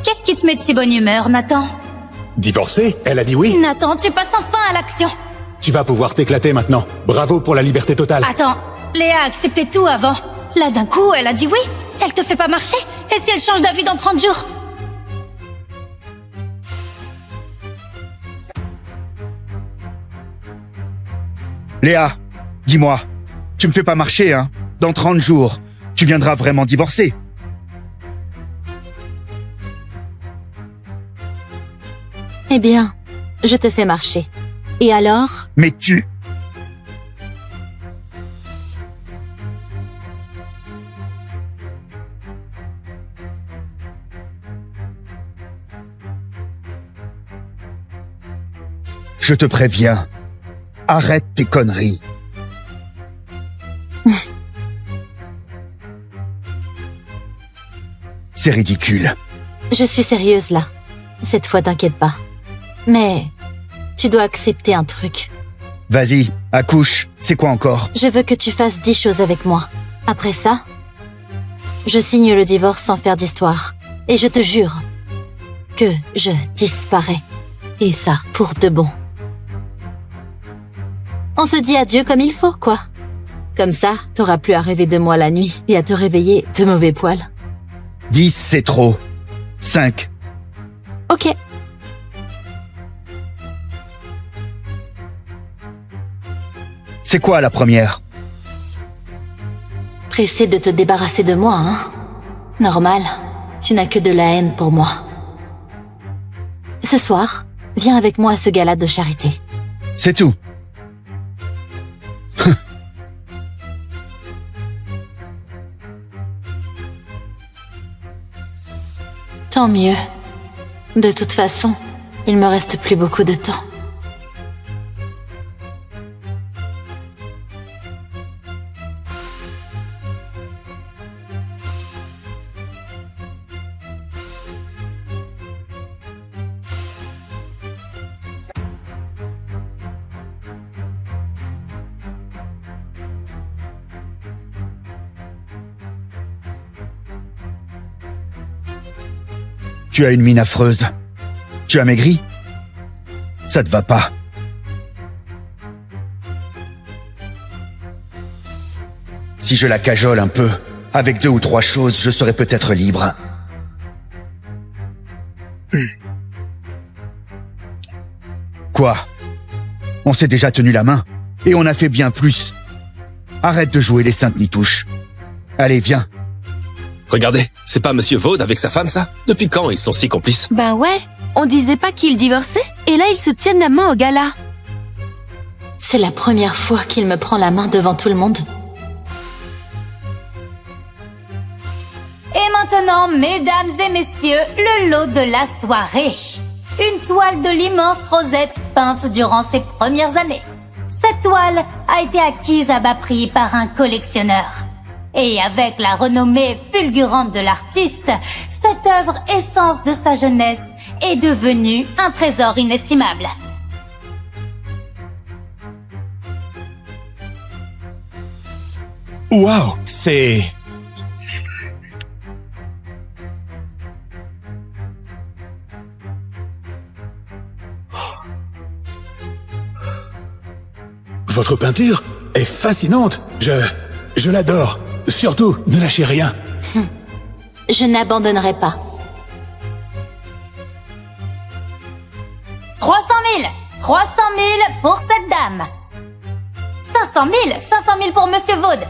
Qu'est-ce qui te met de si bonne humeur, Nathan? Divorcée? Elle a dit oui? Nathan, tu passes enfin à l'action. Tu vas pouvoir t'éclater maintenant. Bravo pour la liberté totale. Attends, Léa a accepté tout avant. Là, d'un coup, elle a dit oui. Elle te fait pas marcher? Et si elle change d'avis dans 30 jours? Léa, dis-moi, tu me fais pas marcher, hein? Dans 30 jours, tu viendras vraiment divorcer. Eh bien, je te fais marcher. Et alors? Mais tu... Je te préviens, arrête tes conneries. C'est ridicule. Je suis sérieuse là. Cette fois, t'inquiète pas. Mais tu dois accepter un truc. Vas-y, accouche. C'est quoi encore? Je veux que tu fasses 10 choses avec moi. Après ça, je signe le divorce sans faire d'histoire. Et je te jure que je disparais. Et ça, pour de bon. On se dit adieu comme il faut, quoi. Comme ça, t'auras plus à rêver de moi la nuit et à te réveiller de mauvais poils. 10, c'est trop. 5. Ok. C'est quoi la première? Pressé de te débarrasser de moi, hein? Normal, tu n'as que de la haine pour moi. Ce soir, viens avec moi à ce gala de charité. C'est tout. Tant mieux. De toute façon, il me reste plus beaucoup de temps. Tu as une mine affreuse. Tu as maigri? Ça te va pas. Si je la cajole un peu, avec 2 ou 3 choses, je serais peut-être libre. Quoi? On s'est déjà tenu la main, et on a fait bien plus. Arrête de jouer les saintes nitouches. Allez, viens. Regardez, c'est pas Monsieur Vaud avec sa femme, ça? Depuis quand ils sont si complices? Ben ouais, on disait pas qu'ils divorçaient, et là ils se tiennent la main au gala. C'est la première fois qu'il me prend la main devant tout le monde. Et maintenant, mesdames et messieurs, le lot de la soirée. Une toile de l'immense Rosette peinte durant ses premières années. Cette toile a été acquise à bas prix par un collectionneur. Et avec la renommée fulgurante de l'artiste, cette œuvre essence de sa jeunesse est devenue un trésor inestimable. Waouh, c'est... Votre peinture est fascinante. Je l'adore. Surtout, ne lâchez rien. Je n'abandonnerai pas. 300 000 300 000 pour cette dame. 500 000 pour Monsieur Vaud.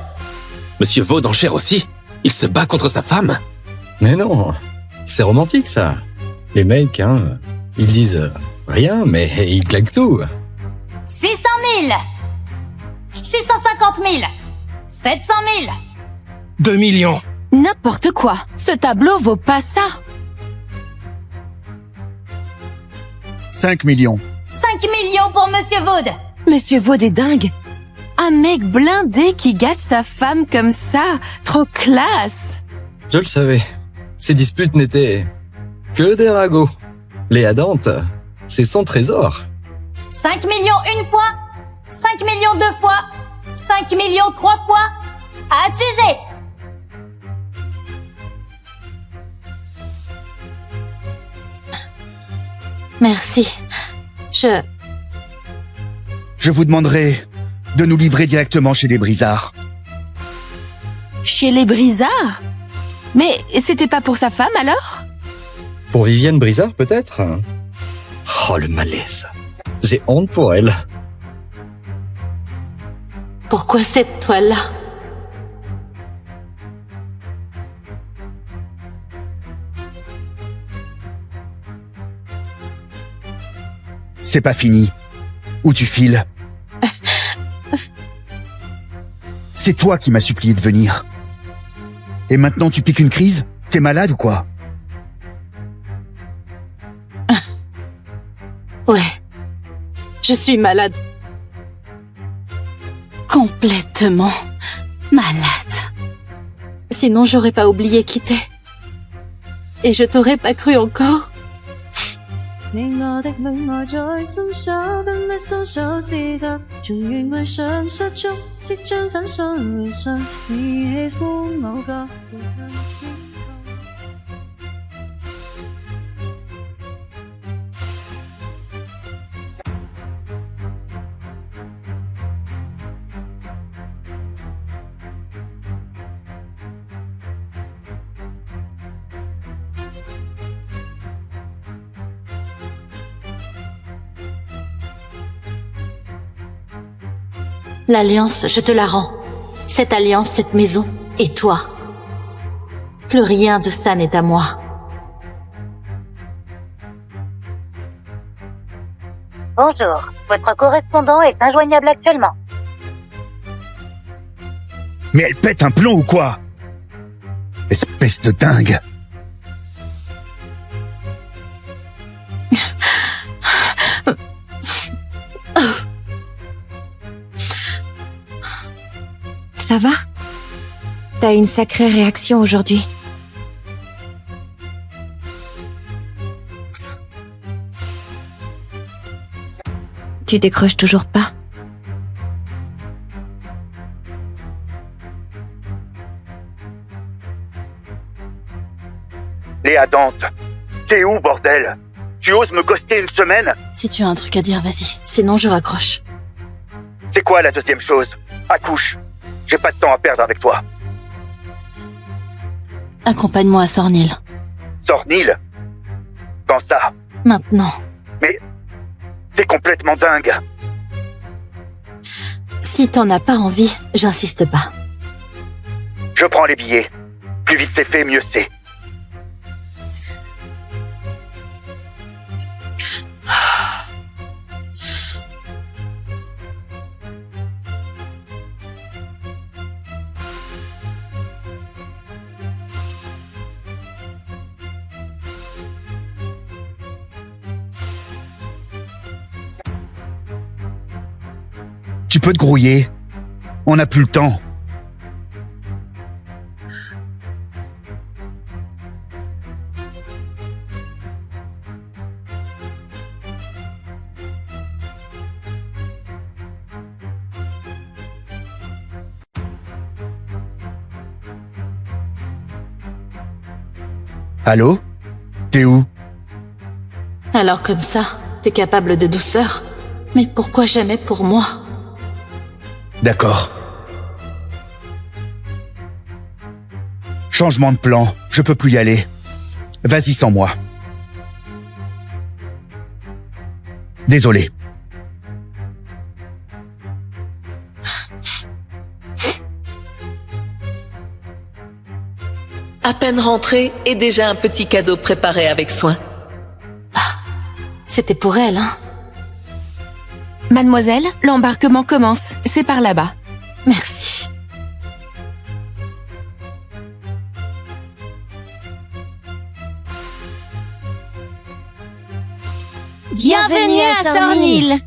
Monsieur Vaud en chair aussi? Il se bat contre sa femme? Mais non, c'est romantique ça. Les mecs, hein, ils disent rien, mais ils claquent tout. 600 000 650 000 700 000 2 millions. N'importe quoi. Ce tableau vaut pas ça. 5 millions. 5 millions pour Monsieur Vaud. Monsieur Vaud est dingue. Un mec blindé qui gâte sa femme comme ça. Trop classe. Je le savais. Ces disputes n'étaient que des ragots. Léa Dante, c'est son trésor. 5 millions une fois, 5 millions deux fois, 5 millions trois fois. Adjugé. Merci. Je vous demanderai de nous livrer directement chez les Brizards. Chez les Brizards? Mais c'était pas pour sa femme alors? Pour Vivienne Brizard, peut-être? Oh, le malaise. J'ai honte pour elle. Pourquoi cette toile-là? C'est pas fini. Où tu files? C'est toi qui m'as supplié de venir. Et maintenant tu piques une crise? T'es malade ou quoi? Ouais. Je suis malade. Complètement malade. Sinon j'aurais pas oublié qui t'es. Et je t'aurais pas cru encore. 你我的戀愛在心手，跟一雙手指甲，從原位上失足，即將粉碎回信。你喜歡某個回向之後。 L'alliance, je te la rends. Cette alliance, cette maison, et toi. Plus rien de ça n'est à moi. Bonjour, votre correspondant est injoignable actuellement. Mais elle pète un plomb ou quoi? Espèce de dingue. Ça va? T'as une sacrée réaction aujourd'hui. Tu décroches toujours pas? Léa Dante, t'es où, bordel? Tu oses me ghoster une semaine? Si tu as un truc à dire, vas-y. Sinon, je raccroche. C'est quoi la deuxième chose? Accouche. J'ai pas de temps à perdre avec toi. Accompagne-moi à Sornil. Sornil? Quand ça? Maintenant. Mais t'es complètement dingue. Si t'en as pas envie, j'insiste pas. Je prends les billets. Plus vite c'est fait, mieux c'est. Tu peux te grouiller. On n'a plus le temps. Allô? T'es où? Alors comme ça, t'es capable de douceur. Mais pourquoi jamais pour moi? D'accord. Changement de plan, je peux plus y aller. Vas-y sans moi. Désolé. À peine rentré et déjà un petit cadeau préparé avec soin. C'était pour elle, hein? Mademoiselle, l'embarquement commence. C'est par là-bas. Merci. Bienvenue à Sornil.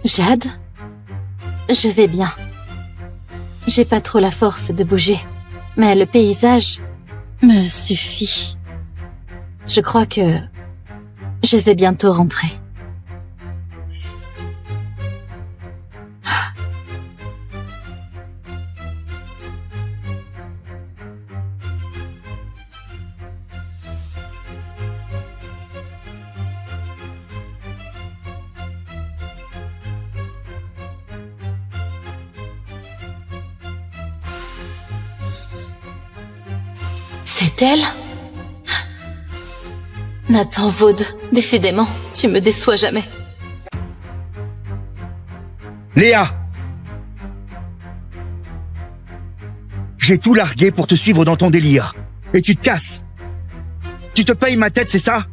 Jade? Je vais bien. J'ai pas trop la force de bouger, mais le paysage me suffit. Je crois que Je vais bientôt rentrer. C'est elle? Nathan Vaude, décidément, tu me déçois jamais. Léa! J'ai tout largué pour te suivre dans ton délire. Et tu te casses. Tu te payes ma tête, c'est ça?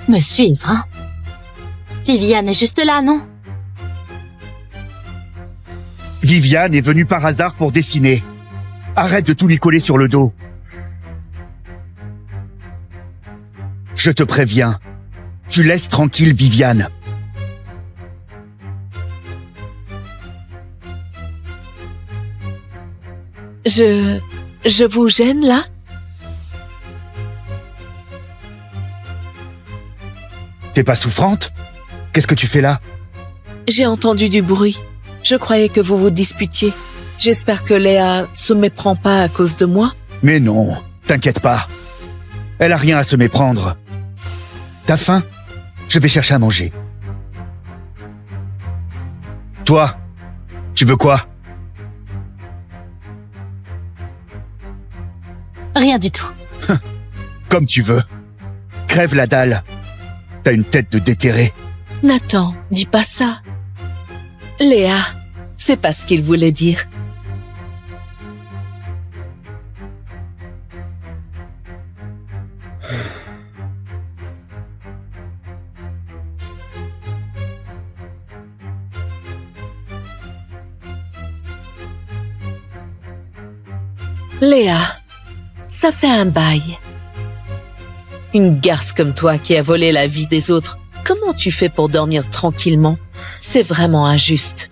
Me suivre, hein? Viviane est juste là, non? Viviane est venue par hasard pour dessiner. Arrête de tout lui coller sur le dos. Je te préviens, tu laisses tranquille Viviane. Je vous gêne là? T'es pas souffrante? Qu'est-ce que tu fais là? J'ai entendu du bruit. Je croyais que vous vous disputiez. J'espère que Léa se méprend pas à cause de moi. Mais non, t'inquiète pas. Elle a rien à se méprendre. T'as faim? Je vais chercher à manger. Toi, tu veux quoi? Rien du tout. Comme tu veux. Crève la dalle. T'as une tête de déterré. Nathan, dis pas ça. Léa, c'est pas ce qu'il voulait dire. Léa, ça fait un bail. Une garce comme toi qui a volé la vie des autres, comment tu fais pour dormir tranquillement? C'est vraiment injuste.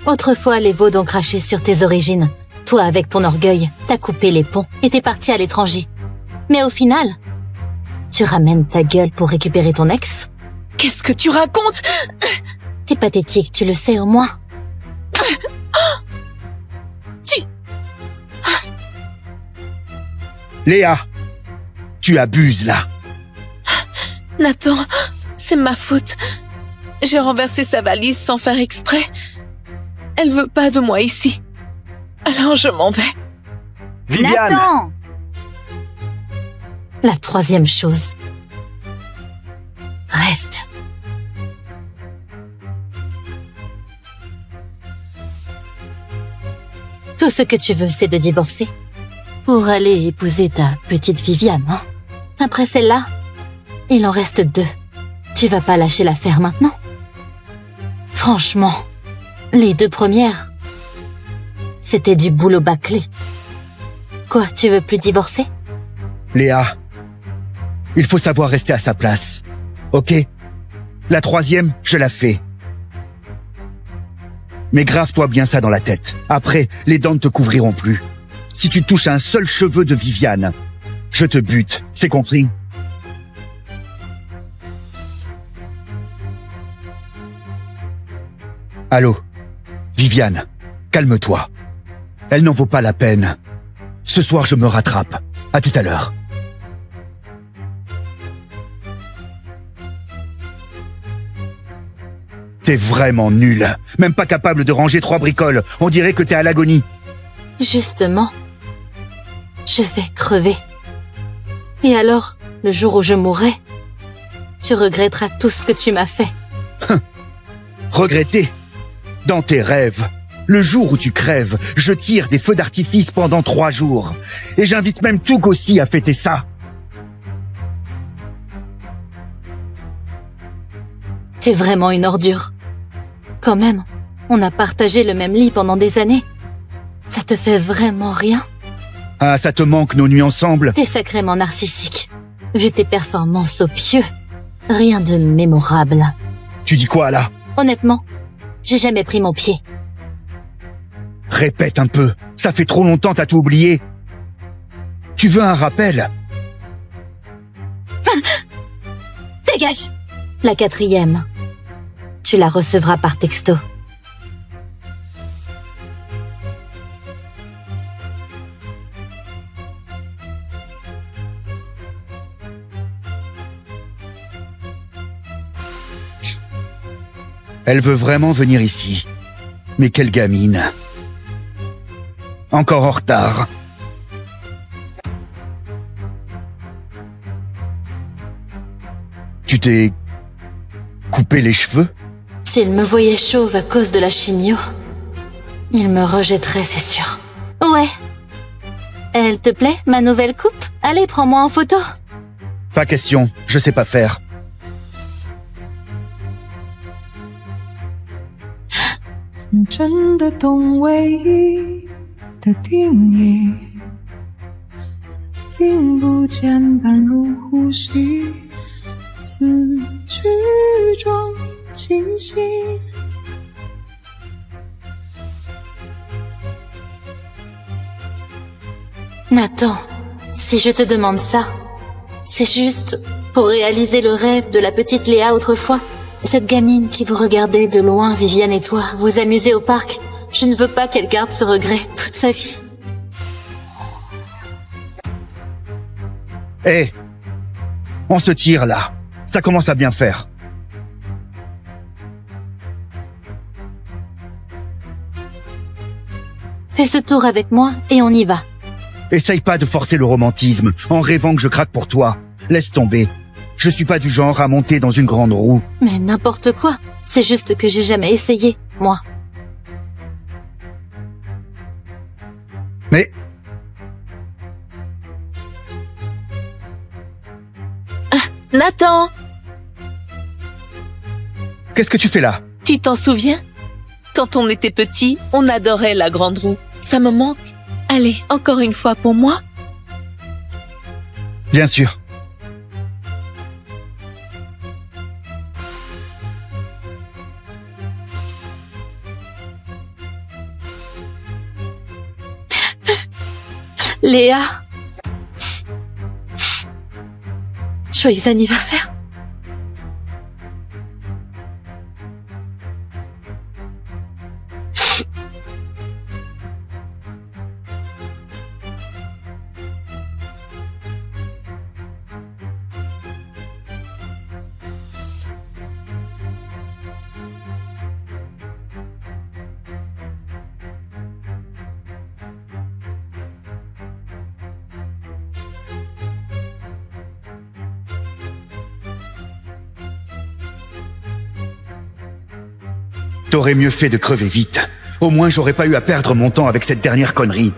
Autrefois, les Vaudes ont craché sur tes origines. Toi, avec ton orgueil, t'as coupé les ponts et t'es parti à l'étranger. Mais au final, tu ramènes ta gueule pour récupérer ton ex? Qu'est-ce que tu racontes? T'es pathétique, tu le sais au moins. Léa, tu abuses là. Nathan, c'est ma faute. J'ai renversé sa valise sans faire exprès. Elle veut pas de moi ici. Alors je m'en vais. Viviane! Nathan! La troisième chose. Reste. Tout ce que tu veux, c'est de divorcer. Pour aller épouser ta petite Viviane, hein? Après celle-là, il en reste 2. Tu vas pas lâcher l'affaire maintenant? Franchement, les 2 premières, c'était du boulot bâclé. Quoi, tu veux plus divorcer? Léa, il faut savoir rester à sa place. Ok? La troisième, je la fais. Mais grave-toi bien ça dans la tête. Après, les dents ne te couvriront plus. Si tu touches un seul cheveu de Viviane, je te bute. C'est compris? Allô? Viviane, calme-toi. Elle n'en vaut pas la peine. Ce soir, je me rattrape. À tout à l'heure. T'es vraiment nul. Même pas capable de ranger 3 bricoles. On dirait que t'es à l'agonie. Justement, je vais crever. Et alors, le jour où je mourrai, tu regretteras tout ce que tu m'as fait. Regretter? Dans tes rêves. Le jour où tu crèves, je tire des feux d'artifice pendant 3 jours. Et j'invite même Touk aussi à fêter ça. T'es vraiment une ordure. Quand même, on a partagé le même lit pendant des années. Ça te fait vraiment rien? Ah, ça te manque nos nuits ensemble? T'es sacrément narcissique. Vu tes performances au pieu, rien de mémorable. Tu dis quoi là? Honnêtement, j'ai jamais pris mon pied. Répète un peu. Ça fait trop longtemps, t'as tout oublié. Tu veux un rappel? Dégage! La 4e. Tu la recevras par texto. Elle veut vraiment venir ici. Mais quelle gamine. Encore en retard. Tu t'es coupé les cheveux? S'il me voyait chauve à cause de la chimio, il me rejetterait, c'est sûr. Ouais. Elle te plaît, ma nouvelle coupe? Allez, prends-moi en photo. Pas question, je sais pas faire.你真的懂唯一的定义，并不简单如呼吸，思绪中清晰。Nathan, si je te demande ça, c'est juste pour réaliser le rêve de la petite Léa autrefois. Cette gamine qui vous regardait de loin, Viviane et toi, vous amuser au parc. Je ne veux pas qu'elle garde ce regret toute sa vie. Hé, on se tire là. Ça commence à bien faire. Fais ce tour avec moi et on y va. Essaye pas de forcer le romantisme en rêvant que je craque pour toi. Laisse tomber. Je suis pas du genre à monter dans une grande roue. Mais n'importe quoi. C'est juste que j'ai jamais essayé, moi. Mais... Nathan! Qu'est-ce que tu fais là? Tu t'en souviens? Quand on était petit, on adorait la grande roue. Ça me manque. Allez, encore une fois pour moi? Bien sûr. Léa. Joyeux anniversaire. T'aurais mieux fait de crever vite. Au moins, j'aurais pas eu à perdre mon temps avec cette dernière connerie.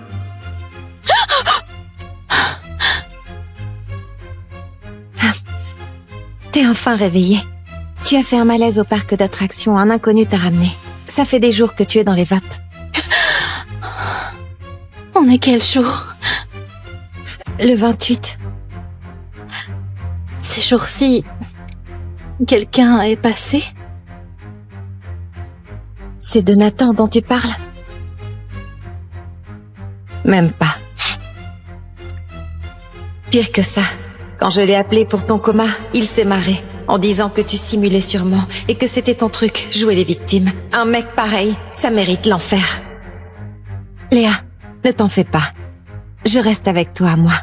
T'es enfin réveillé. Tu as fait un malaise au parc d'attractions, un inconnu t'a ramené. Ça fait des jours que tu es dans les vapes. On est quel jour? Le 28. Ces jours-ci, quelqu'un est passé? C'est de Nathan dont tu parles? Même pas. Pire que ça, quand je l'ai appelé pour ton coma, il s'est marré, en disant que tu simulais sûrement et que c'était ton truc, jouer les victimes. Un mec pareil, ça mérite l'enfer. Léa, ne t'en fais pas. Je reste avec toi, moi.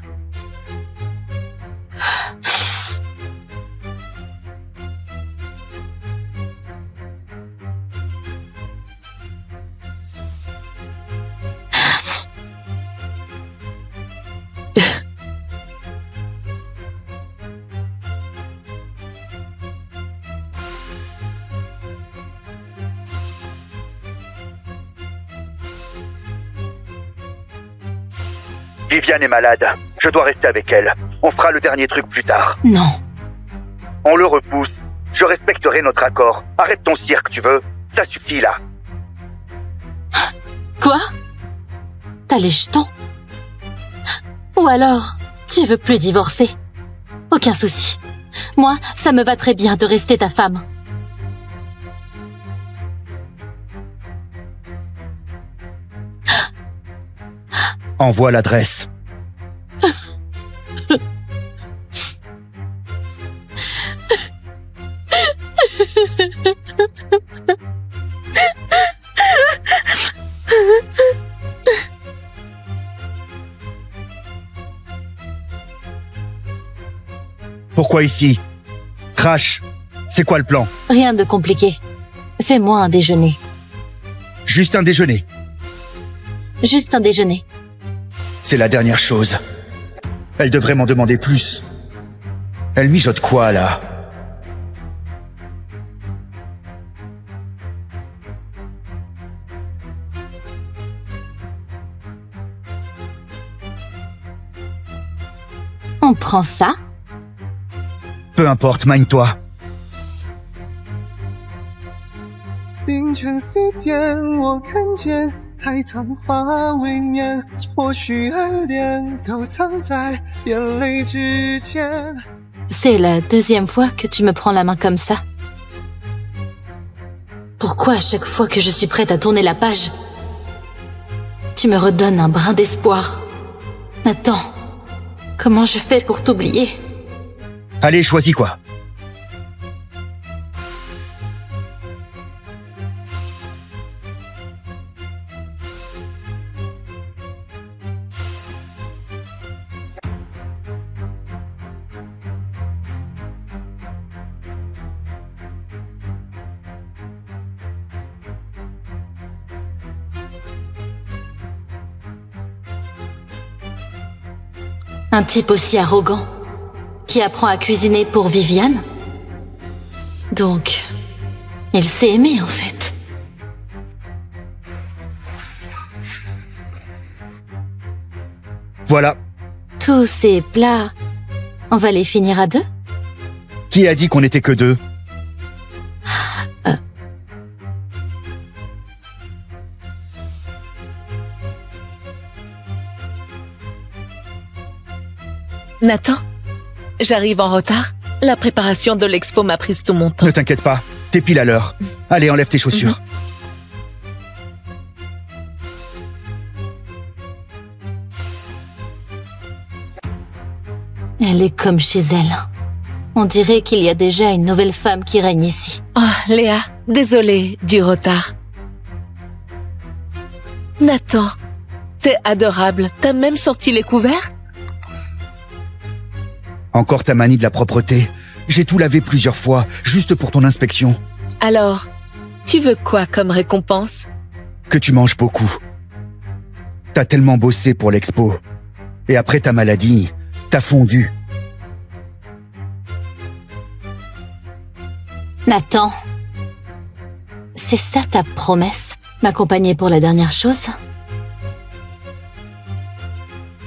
Viviane est malade. Je dois rester avec elle. On fera le dernier truc plus tard. Non. On le repousse. Je respecterai notre accord. Arrête ton cirque, tu veux? Ça suffit, là. Quoi? T'as les jetons? Ou alors, tu veux plus divorcer? Aucun souci. Moi, ça me va très bien de rester ta femme. Envoie l'adresse. Pourquoi ici? Crash, c'est quoi le plan? Rien de compliqué. Fais-moi un déjeuner. Juste un déjeuner. Juste un déjeuner. C'est la dernière chose. Elle devrait m'en demander plus. Elle mijote quoi, là? On prend ça? Peu importe, mine-toi. 凌晨4点，我看见海棠花未眠，或许爱恋都藏在眼泪之间。 C'est la deuxième fois que tu me prends la main comme ça. Pourquoi à chaque fois que je suis prête à tourner la page, tu me redonnes un brin d'espoir? Nathan, comment je fais pour t'oublier? Allez, choisis quoi? Un type aussi arrogant, qui apprend à cuisiner pour Viviane? Donc, il s'est aimé en fait. Voilà. Tous ces plats, on va les finir à deux? Qui a dit qu'on n'était que deux? Nathan, j'arrive en retard. La préparation de l'expo m'a pris tout mon temps. Ne t'inquiète pas, t'es pile à l'heure. Allez, enlève tes chaussures. Elle est comme chez elle. On dirait qu'il y a déjà une nouvelle femme qui règne ici. Oh, Léa, désolée du retard. Nathan, t'es adorable. T'as même sorti les couverts? Encore ta manie de la propreté. J'ai tout lavé plusieurs fois, juste pour ton inspection. Alors, tu veux quoi comme récompense? Que tu manges beaucoup. T'as tellement bossé pour l'expo. Et après ta maladie, t'as fondu. Nathan, c'est ça ta promesse? M'accompagner pour la dernière chose?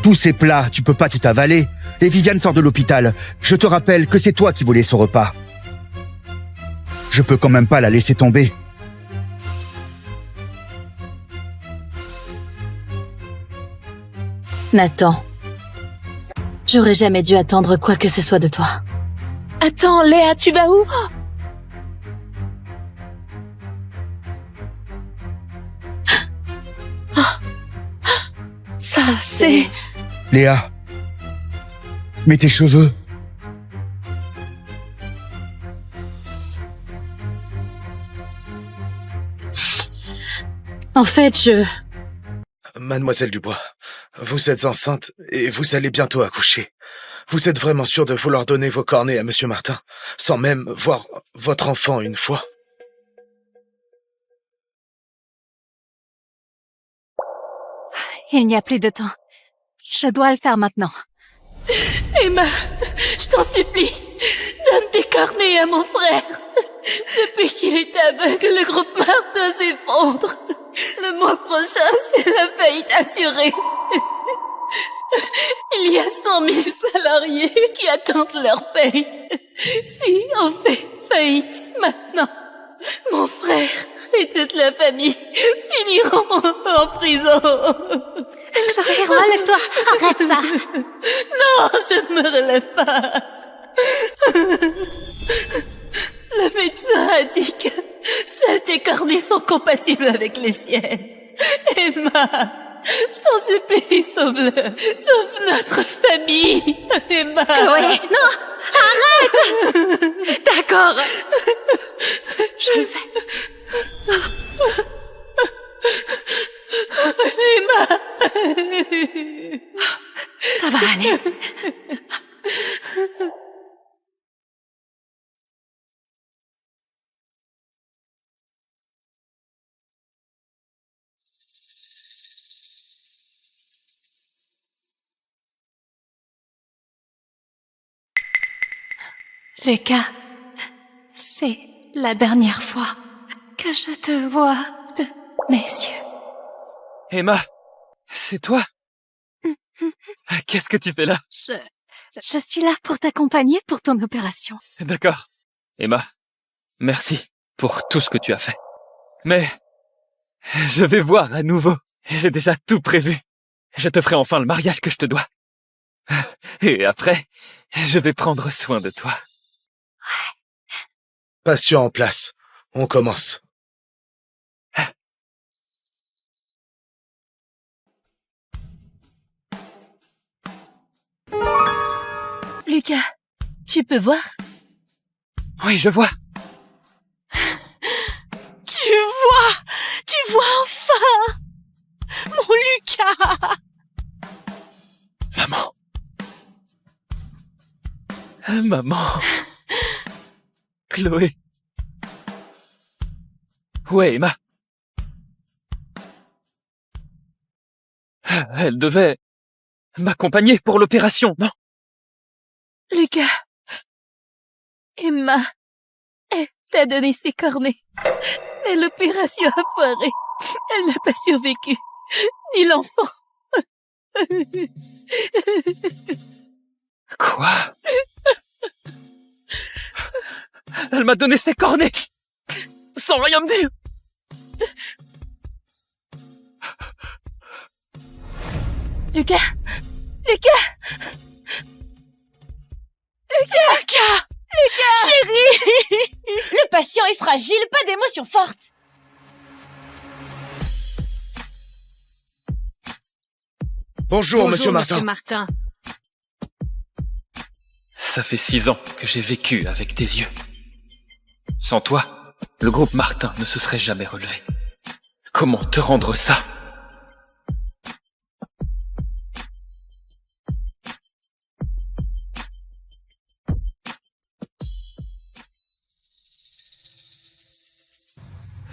Tous ces plats, tu peux pas tout avaler. Et Viviane sort de l'hôpital. Je te rappelle que c'est toi qui voulais ce repas. Je peux quand même pas la laisser tomber. Nathan, j'aurais jamais dû attendre quoi que ce soit de toi. Attends, Léa, tu vas où? Ça, c'est... Léa, mets tes cheveux. En fait, Mademoiselle Dubois, vous êtes enceinte et vous allez bientôt accoucher. Vous êtes vraiment sûre de vouloir donner vos cornets à Monsieur Martin, sans même voir votre enfant une fois? Il n'y a plus de temps. Je dois le faire maintenant. Emma, je t'en supplie, donne tes cornets à mon frère. Depuis qu'il est aveugle, le groupe Martin s'effondre. Le mois prochain, c'est la faillite assurée. Il y a 100 000 salariés qui attendent leur paye. Si on fait faillite maintenant, mon frère et toute la famille finiront en prison. Chloé, relève-toi. Arrête ça. Non, je ne me relève pas. Le médecin a dit que seuls tes cornets sont compatibles avec les siennes. Emma, Je t'en supplie, sauve-le. Sauve notre famille, Emma. Chloé, non, arrête. D'accord. Je le fais. Emma. Ça va aller. Lucas, c'est la dernière fois que je te vois de mes yeux. Emma, c'est toi? Qu'est-ce que tu fais là? Je suis là pour t'accompagner pour ton opération. D'accord. Emma, merci pour tout ce que tu as fait. Mais je vais voir à nouveau. J'ai déjà tout prévu. Je te ferai enfin le mariage que je te dois. Et après, je vais prendre soin de toi. Patient en place. On commence. Lucas, tu peux voir? Oui, je vois. Tu vois enfin! Mon Lucas! Maman. Maman. Chloé. Où est Emma? Elle devait m'accompagner pour l'opération, non? Lucas, Emma, elle t'a donné ses cornets. Mais l'opération a foiré. Elle n'a pas survécu. Ni l'enfant. Quoi? Elle m'a donné ses cornets sans rien me dire. Lucas! Lucas! Lucas! Lucas! Chérie! Le patient est fragile, pas d'émotions fortes. Bonjour, Monsieur Martin. Ça fait 6 ans que j'ai vécu avec tes yeux. Sans toi, le groupe Martin ne se serait jamais relevé. Comment te rendre ça?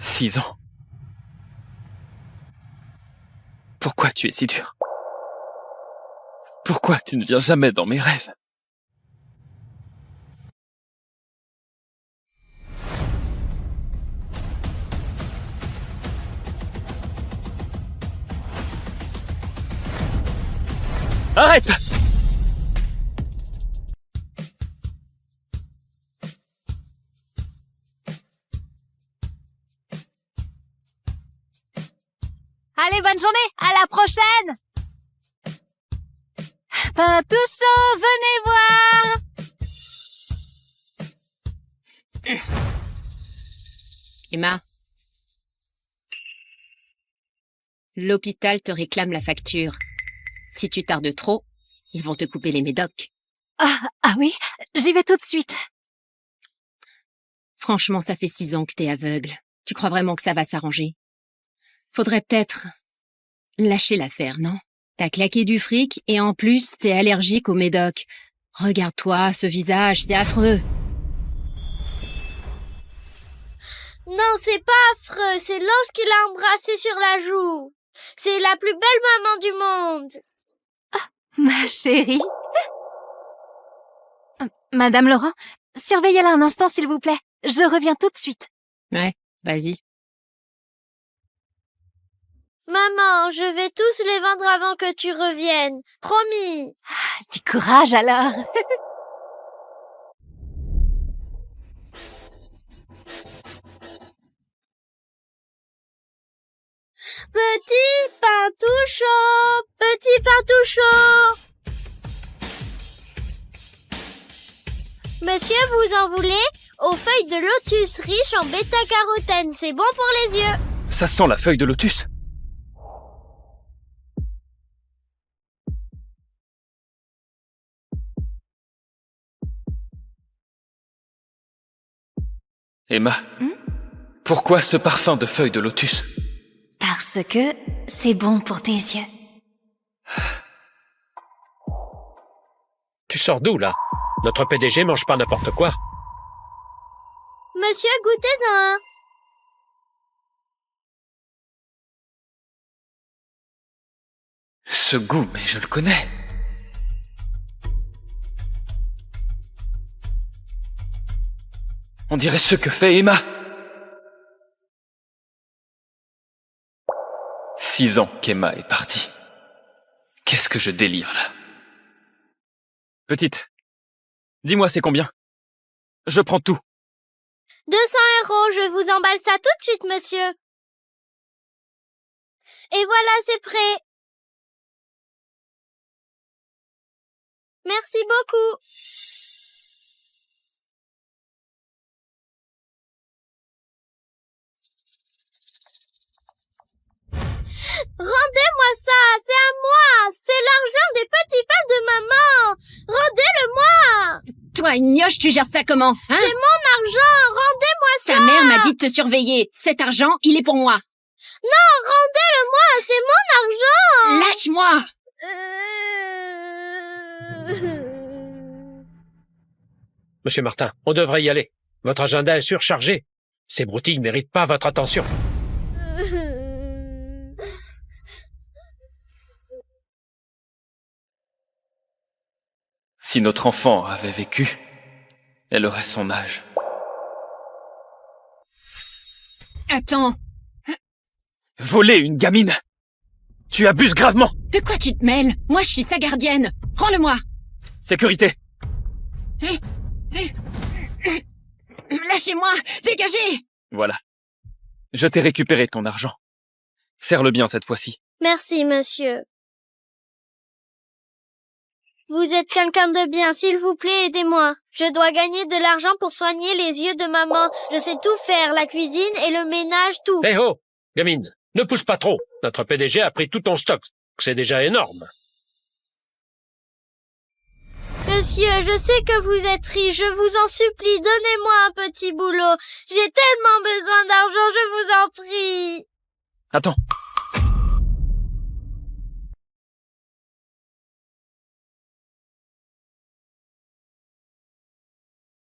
« 6 ans. Pourquoi tu es si dur? Pourquoi tu ne viens jamais dans mes rêves? Arrête! Allez, bonne journée. À la prochaine. Pintoucho, venez voir. Emma. L'hôpital te réclame la facture. Si tu tardes trop, ils vont te couper les médocs. Ah oui, j'y vais tout de suite. Franchement, ça fait 6 ans que t'es aveugle. Tu crois vraiment que ça va s'arranger? Faudrait peut-être lâcher l'affaire, non? T'as claqué du fric et en plus, t'es allergique aux médocs. Regarde-toi, ce visage, c'est affreux. Non, c'est pas affreux, c'est l'ange qui l'a embrassé sur la joue. C'est la plus belle maman du monde. Ma chérie. Madame Laurent, surveillez-la un instant, s'il vous plaît. Je reviens tout de suite. Ouais, vas-y. Maman, je vais tous les vendre avant que tu reviennes. Promis. Du courage alors. Petit Pintoucho, petit Pintoucho. Monsieur, vous en voulez? Aux feuilles de lotus riches en bêta-carotène, c'est bon pour les yeux. Ça sent la feuille de lotus. Emma, pourquoi ce parfum de feuilles de lotus? Parce que c'est bon pour tes yeux. Tu sors d'où, là? Notre PDG mange pas n'importe quoi. Monsieur, goûtez-en un. Ce goût, mais je le connais. On dirait ce que fait Emma. 6 ans qu'Emma est partie. Qu'est-ce que je délire, là? Petite, dis-moi c'est combien? Je prends tout. 200 €, je vous emballe ça tout de suite, monsieur. Et voilà, c'est prêt. Merci beaucoup. Rendez-moi ça, c'est à moi. C'est l'argent des petits pains de maman. Rendez-le-moi. Toi, Gnoche, tu gères ça comment, hein? C'est mon argent, rendez-moi ça. Ta mère m'a dit de te surveiller. Cet argent, il est pour moi. Non, rendez-le-moi, c'est mon argent. Lâche-moi. Monsieur Martin, on devrait y aller. Votre agenda est surchargé. Ces broutilles ne méritent pas votre attention. Si notre enfant avait vécu, elle aurait son âge. Attends. Voler une gamine! Tu abuses gravement! De quoi tu te mêles? Moi, je suis sa gardienne. Rends-le-moi. Sécurité! Lâchez-moi! Dégagez! Voilà. Je t'ai récupéré ton argent. Serre-le bien cette fois-ci. Merci, monsieur. Vous êtes quelqu'un de bien, s'il vous plaît, aidez-moi. Je dois gagner de l'argent pour soigner les yeux de maman. Je sais tout faire, la cuisine et le ménage, tout. Hé ho! Gamine, ne pousse pas trop. Notre PDG a pris tout ton stock. C'est déjà énorme. Monsieur, je sais que vous êtes riche, je vous en supplie, donnez-moi un petit boulot. J'ai tellement besoin d'argent, je vous en prie. Attends.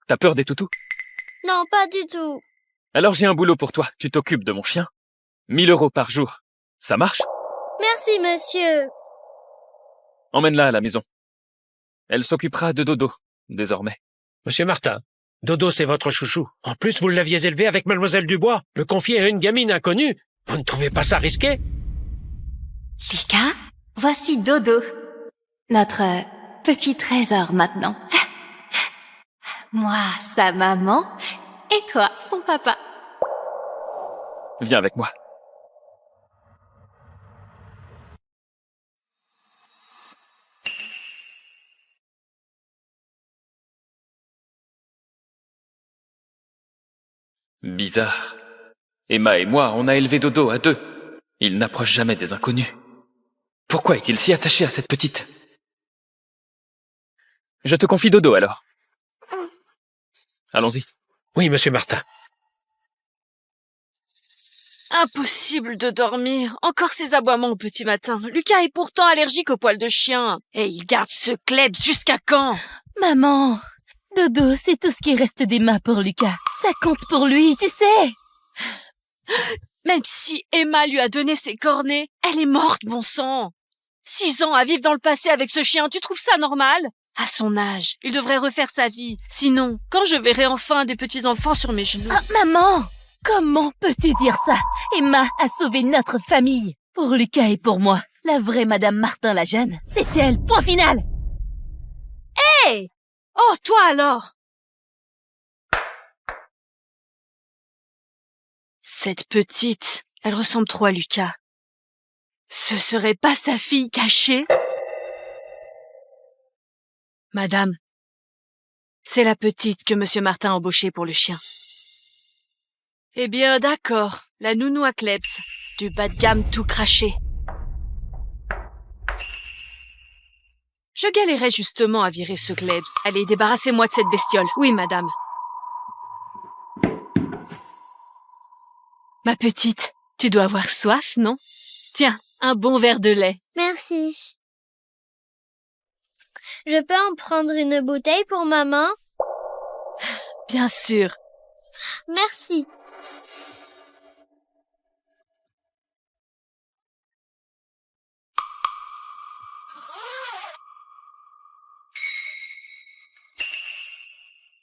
T'as peur des toutous? Non, pas du tout. Alors j'ai un boulot pour toi. Tu t'occupes de mon chien. 1 000 € par jour. Ça marche? Merci, monsieur. Emmène-la à la maison. Elle s'occupera de Dodo, désormais. Monsieur Martin, Dodo, c'est votre chouchou. En plus, vous l'aviez élevé avec Mademoiselle Dubois. Le confier à une gamine inconnue, vous ne trouvez pas ça risqué? Lucas, voici Dodo. Notre petit trésor maintenant. Moi, sa maman, et toi, son papa. Viens avec moi. Bizarre. Emma et moi, on a élevé Dodo à 2. Il n'approche jamais des inconnus. Pourquoi est-il si attaché à cette petite? Je te confie Dodo alors. Allons-y. Oui, monsieur Martin. Impossible de dormir. Encore ces aboiements au petit matin. Lucas est pourtant allergique aux poils de chien. Et il garde ce klebs jusqu'à quand? Maman, Dodo, c'est tout ce qui reste d'Emma pour Lucas. Ça compte pour lui, tu sais. Même si Emma lui a donné ses cornets, elle est morte, bon sang. 6 ans à vivre dans le passé avec ce chien, tu trouves ça normal? À son âge, il devrait refaire sa vie. Sinon, quand je verrai enfin des petits-enfants sur mes genoux... Oh, maman, comment peux-tu dire ça? Emma a sauvé notre famille. Pour Lucas et pour moi, la vraie Madame Martin la jeune, c'est elle, point final. Hé! Oh, toi alors! Cette petite, elle ressemble trop à Lucas. Ce serait pas sa fille cachée? Madame, c'est la petite que Monsieur Martin a embauchée pour le chien. Eh bien, d'accord, la nounou à klebs, du bas de gamme tout craché. Je galérais justement à virer ce klebs. Allez, débarrassez-moi de cette bestiole. Oui, madame. Ma petite, tu dois avoir soif, non? Tiens, un bon verre de lait. Merci. Je peux en prendre une bouteille pour maman? Bien sûr. Merci.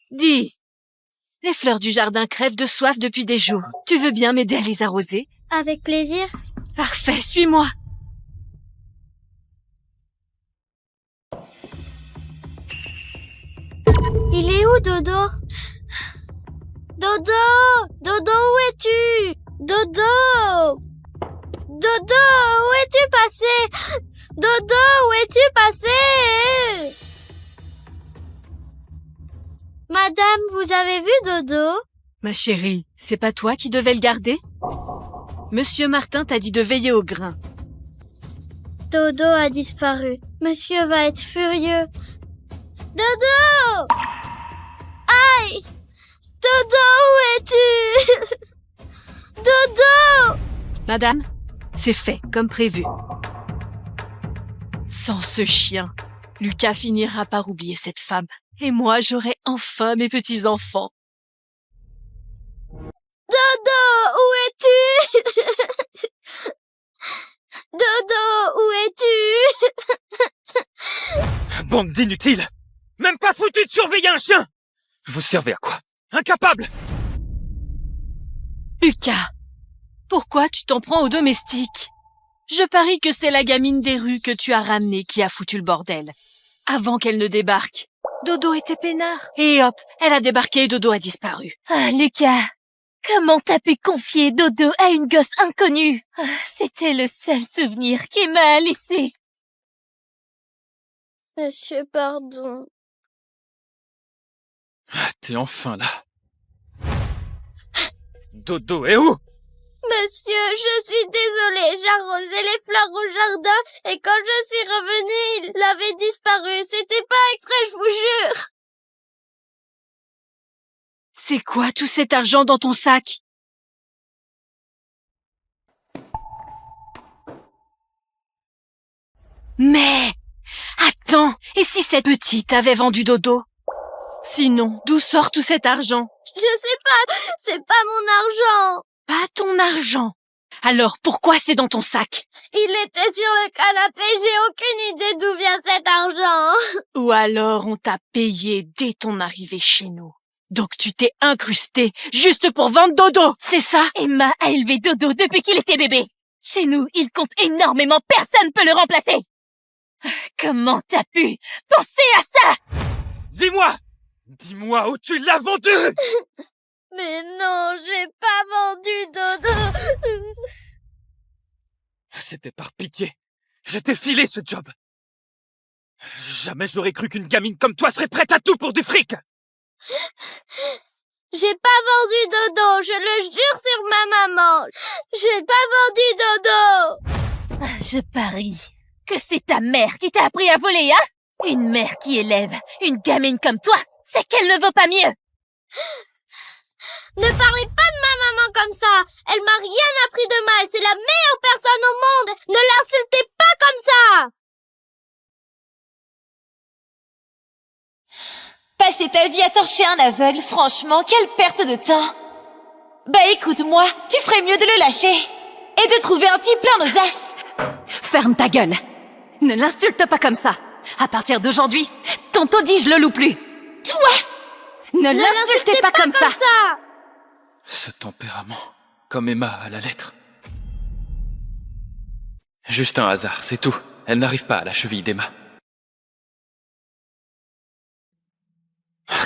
Dis, les fleurs du jardin crèvent de soif depuis des jours. Tu veux bien m'aider à les arroser? Avec plaisir. Parfait, suis-moi. Il est où, Dodo? Dodo! Dodo, où es-tu? Dodo! Dodo, où es-tu passé? Dodo, où es-tu passé? Madame, vous avez vu Dodo? Ma chérie, c'est pas toi qui devais le garder? Monsieur Martin t'a dit de veiller au grain. Dodo a disparu. Monsieur va être furieux. Dodo! Aïe! Dodo, où es-tu? Dodo! Madame, c'est fait, comme prévu. Sans ce chien, Lucas finira par oublier cette femme. Et moi, j'aurai enfin mes petits-enfants. Dodo, où es-tu? Dodo, où es-tu? Bande d'inutiles! Même pas foutu de surveiller un chien! Vous servez à quoi? Incapable! Lucas, pourquoi tu t'en prends aux domestiques? Je parie que c'est la gamine des rues que tu as ramenée qui a foutu le bordel. Avant qu'elle ne débarque, Dodo était peinard. Et hop, elle a débarqué et Dodo a disparu. Ah, Lucas, comment t'as pu confier Dodo à une gosse inconnue? C'était le seul souvenir qu'Emma a laissé. Monsieur, pardon. Ah, t'es enfin là. Dodo est où? Monsieur, je suis désolée, j'arrosais les fleurs au jardin et quand je suis revenue, il avait disparu. C'était pas exprès, je vous jure. C'est quoi tout cet argent dans ton sac? Mais, attends, et si cette petite avait vendu Dodo? Sinon, d'où sort tout cet argent? Je sais pas, c'est pas mon argent. Pas ton argent. Alors pourquoi c'est dans ton sac? Il était sur le canapé, j'ai aucune idée d'où vient cet argent. Ou alors on t'a payé dès ton arrivée chez nous. Donc tu t'es incrusté juste pour vendre Dodo, c'est ça? Emma a élevé Dodo depuis qu'il était bébé. Chez nous, il compte énormément, personne peut le remplacer. Comment t'as pu penser à ça? Dis-moi où tu l'as vendu! Mais non, j'ai pas vendu Dodo. C'était par pitié. Je t'ai filé ce job. Jamais j'aurais cru qu'une gamine comme toi serait prête à tout pour du fric. J'ai pas vendu Dodo, je le jure sur ma maman. J'ai pas vendu Dodo. Je parie que c'est ta mère qui t'a appris à voler, hein? Une mère qui élève une gamine comme toi, c'est qu'elle ne vaut pas mieux. Ne parlez pas de ma maman comme ça. Elle m'a rien appris de mal. C'est la meilleure personne au monde. Ne l'insultez pas comme ça. Passer ta vie à torcher un aveugle, franchement, quelle perte de temps. Bah écoute-moi, tu ferais mieux de le lâcher. Et de trouver un type plein aux as. Ferme ta gueule. Ne l'insulte pas comme ça. À partir d'aujourd'hui, ton taudis, je le loue plus. Toi! Ne l'insultez pas comme ça. Ce tempérament, comme Emma à la lettre. Juste un hasard, c'est tout. Elle n'arrive pas à la cheville d'Emma.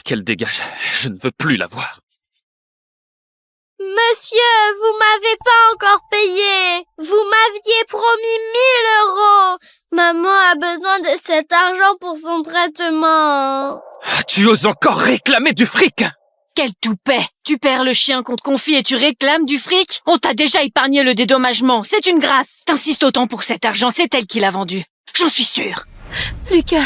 Qu'elle dégage, je ne veux plus la voir. Monsieur, vous m'avez pas encore payé. Vous m'aviez promis 1 000 €. Maman a besoin de cet argent pour son traitement. Tu oses encore réclamer du fric? Quel toupet! Tu perds le chien qu'on te confie et tu réclames du fric? On t'a déjà épargné le dédommagement, c'est une grâce. T'insistes autant pour cet argent, c'est elle qui l'a vendu. J'en suis sûre. Lucas,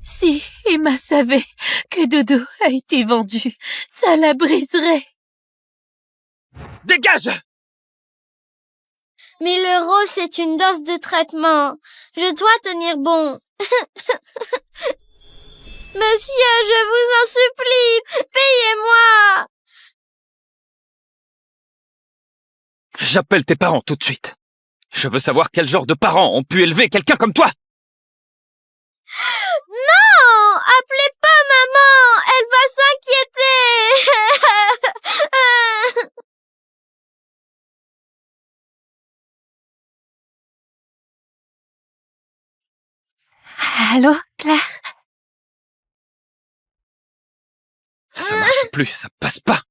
si Emma savait que Dodo a été vendu, ça la briserait. Dégage! 1000 euros, c'est une dose de traitement. Je dois tenir bon. Monsieur, je vous en supplie, payez-moi! J'appelle tes parents tout de suite. Je veux savoir quel genre de parents ont pu élever quelqu'un comme toi. Non! Appelez pas maman! Elle va s'inquiéter! Allô, Claire? Ça marche plus, ça passe pas.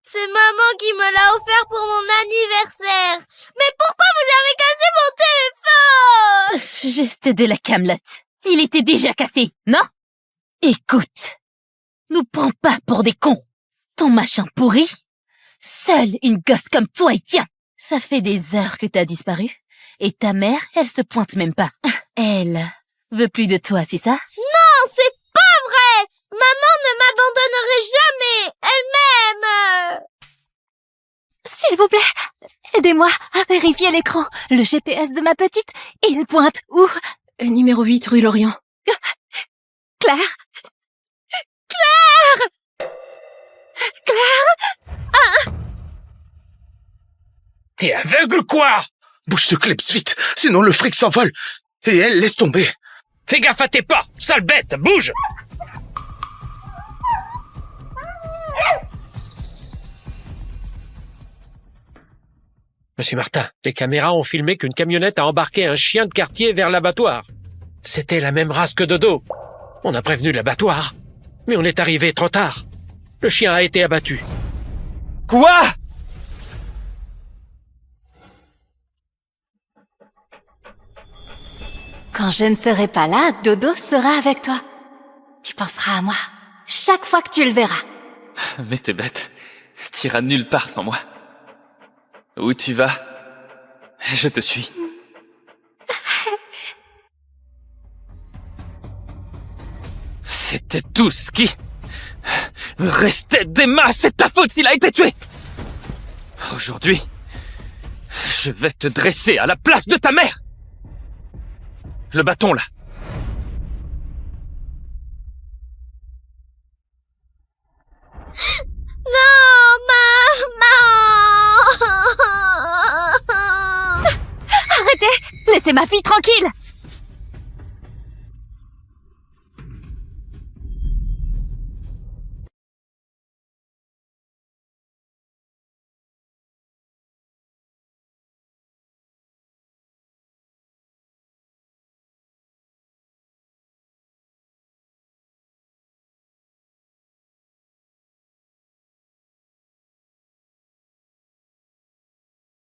C'est maman qui me l'a offert pour mon anniversaire. Mais pourquoi vous avez cassé mon téléphone? Juste de la camelote. Il était déjà cassé, non? Écoute, nous prends pas pour des cons. Ton machin pourri, seule une gosse comme toi y tient. Ça fait des heures que t'as disparu. Et ta mère, elle se pointe même pas. Elle veut plus de toi, c'est ça? Non, c'est pas vrai! Maman ne m'abandonnerait jamais! Elle m'aime! S'il vous plaît, aidez-moi à vérifier l'écran. Le GPS de ma petite, il pointe où? Numéro 8, rue Lorient. Claire? Claire? Claire? Ah! T'es aveugle ou quoi? Bouge ce clips vite, sinon le fric s'envole. Et elle, laisse tomber. Fais gaffe à tes pas, sale bête, bouge! Monsieur Martin, les caméras ont filmé qu'une camionnette a embarqué un chien de quartier vers l'abattoir. C'était la même race que Dodo. On a prévenu l'abattoir, mais on est arrivé trop tard. Le chien a été abattu. Quoi? Quand je ne serai pas là, Dodo sera avec toi. Tu penseras à moi chaque fois que tu le verras. Mais t'es bête. T'iras nulle part sans moi. Où tu vas, je te suis. C'était tout ce qui me restait d'Emma. C'est ta faute s'il a été tué. Aujourd'hui, je vais te dresser à la place de ta mère. Le bâton, là. Non, maman! Arrêtez! Laissez ma fille tranquille!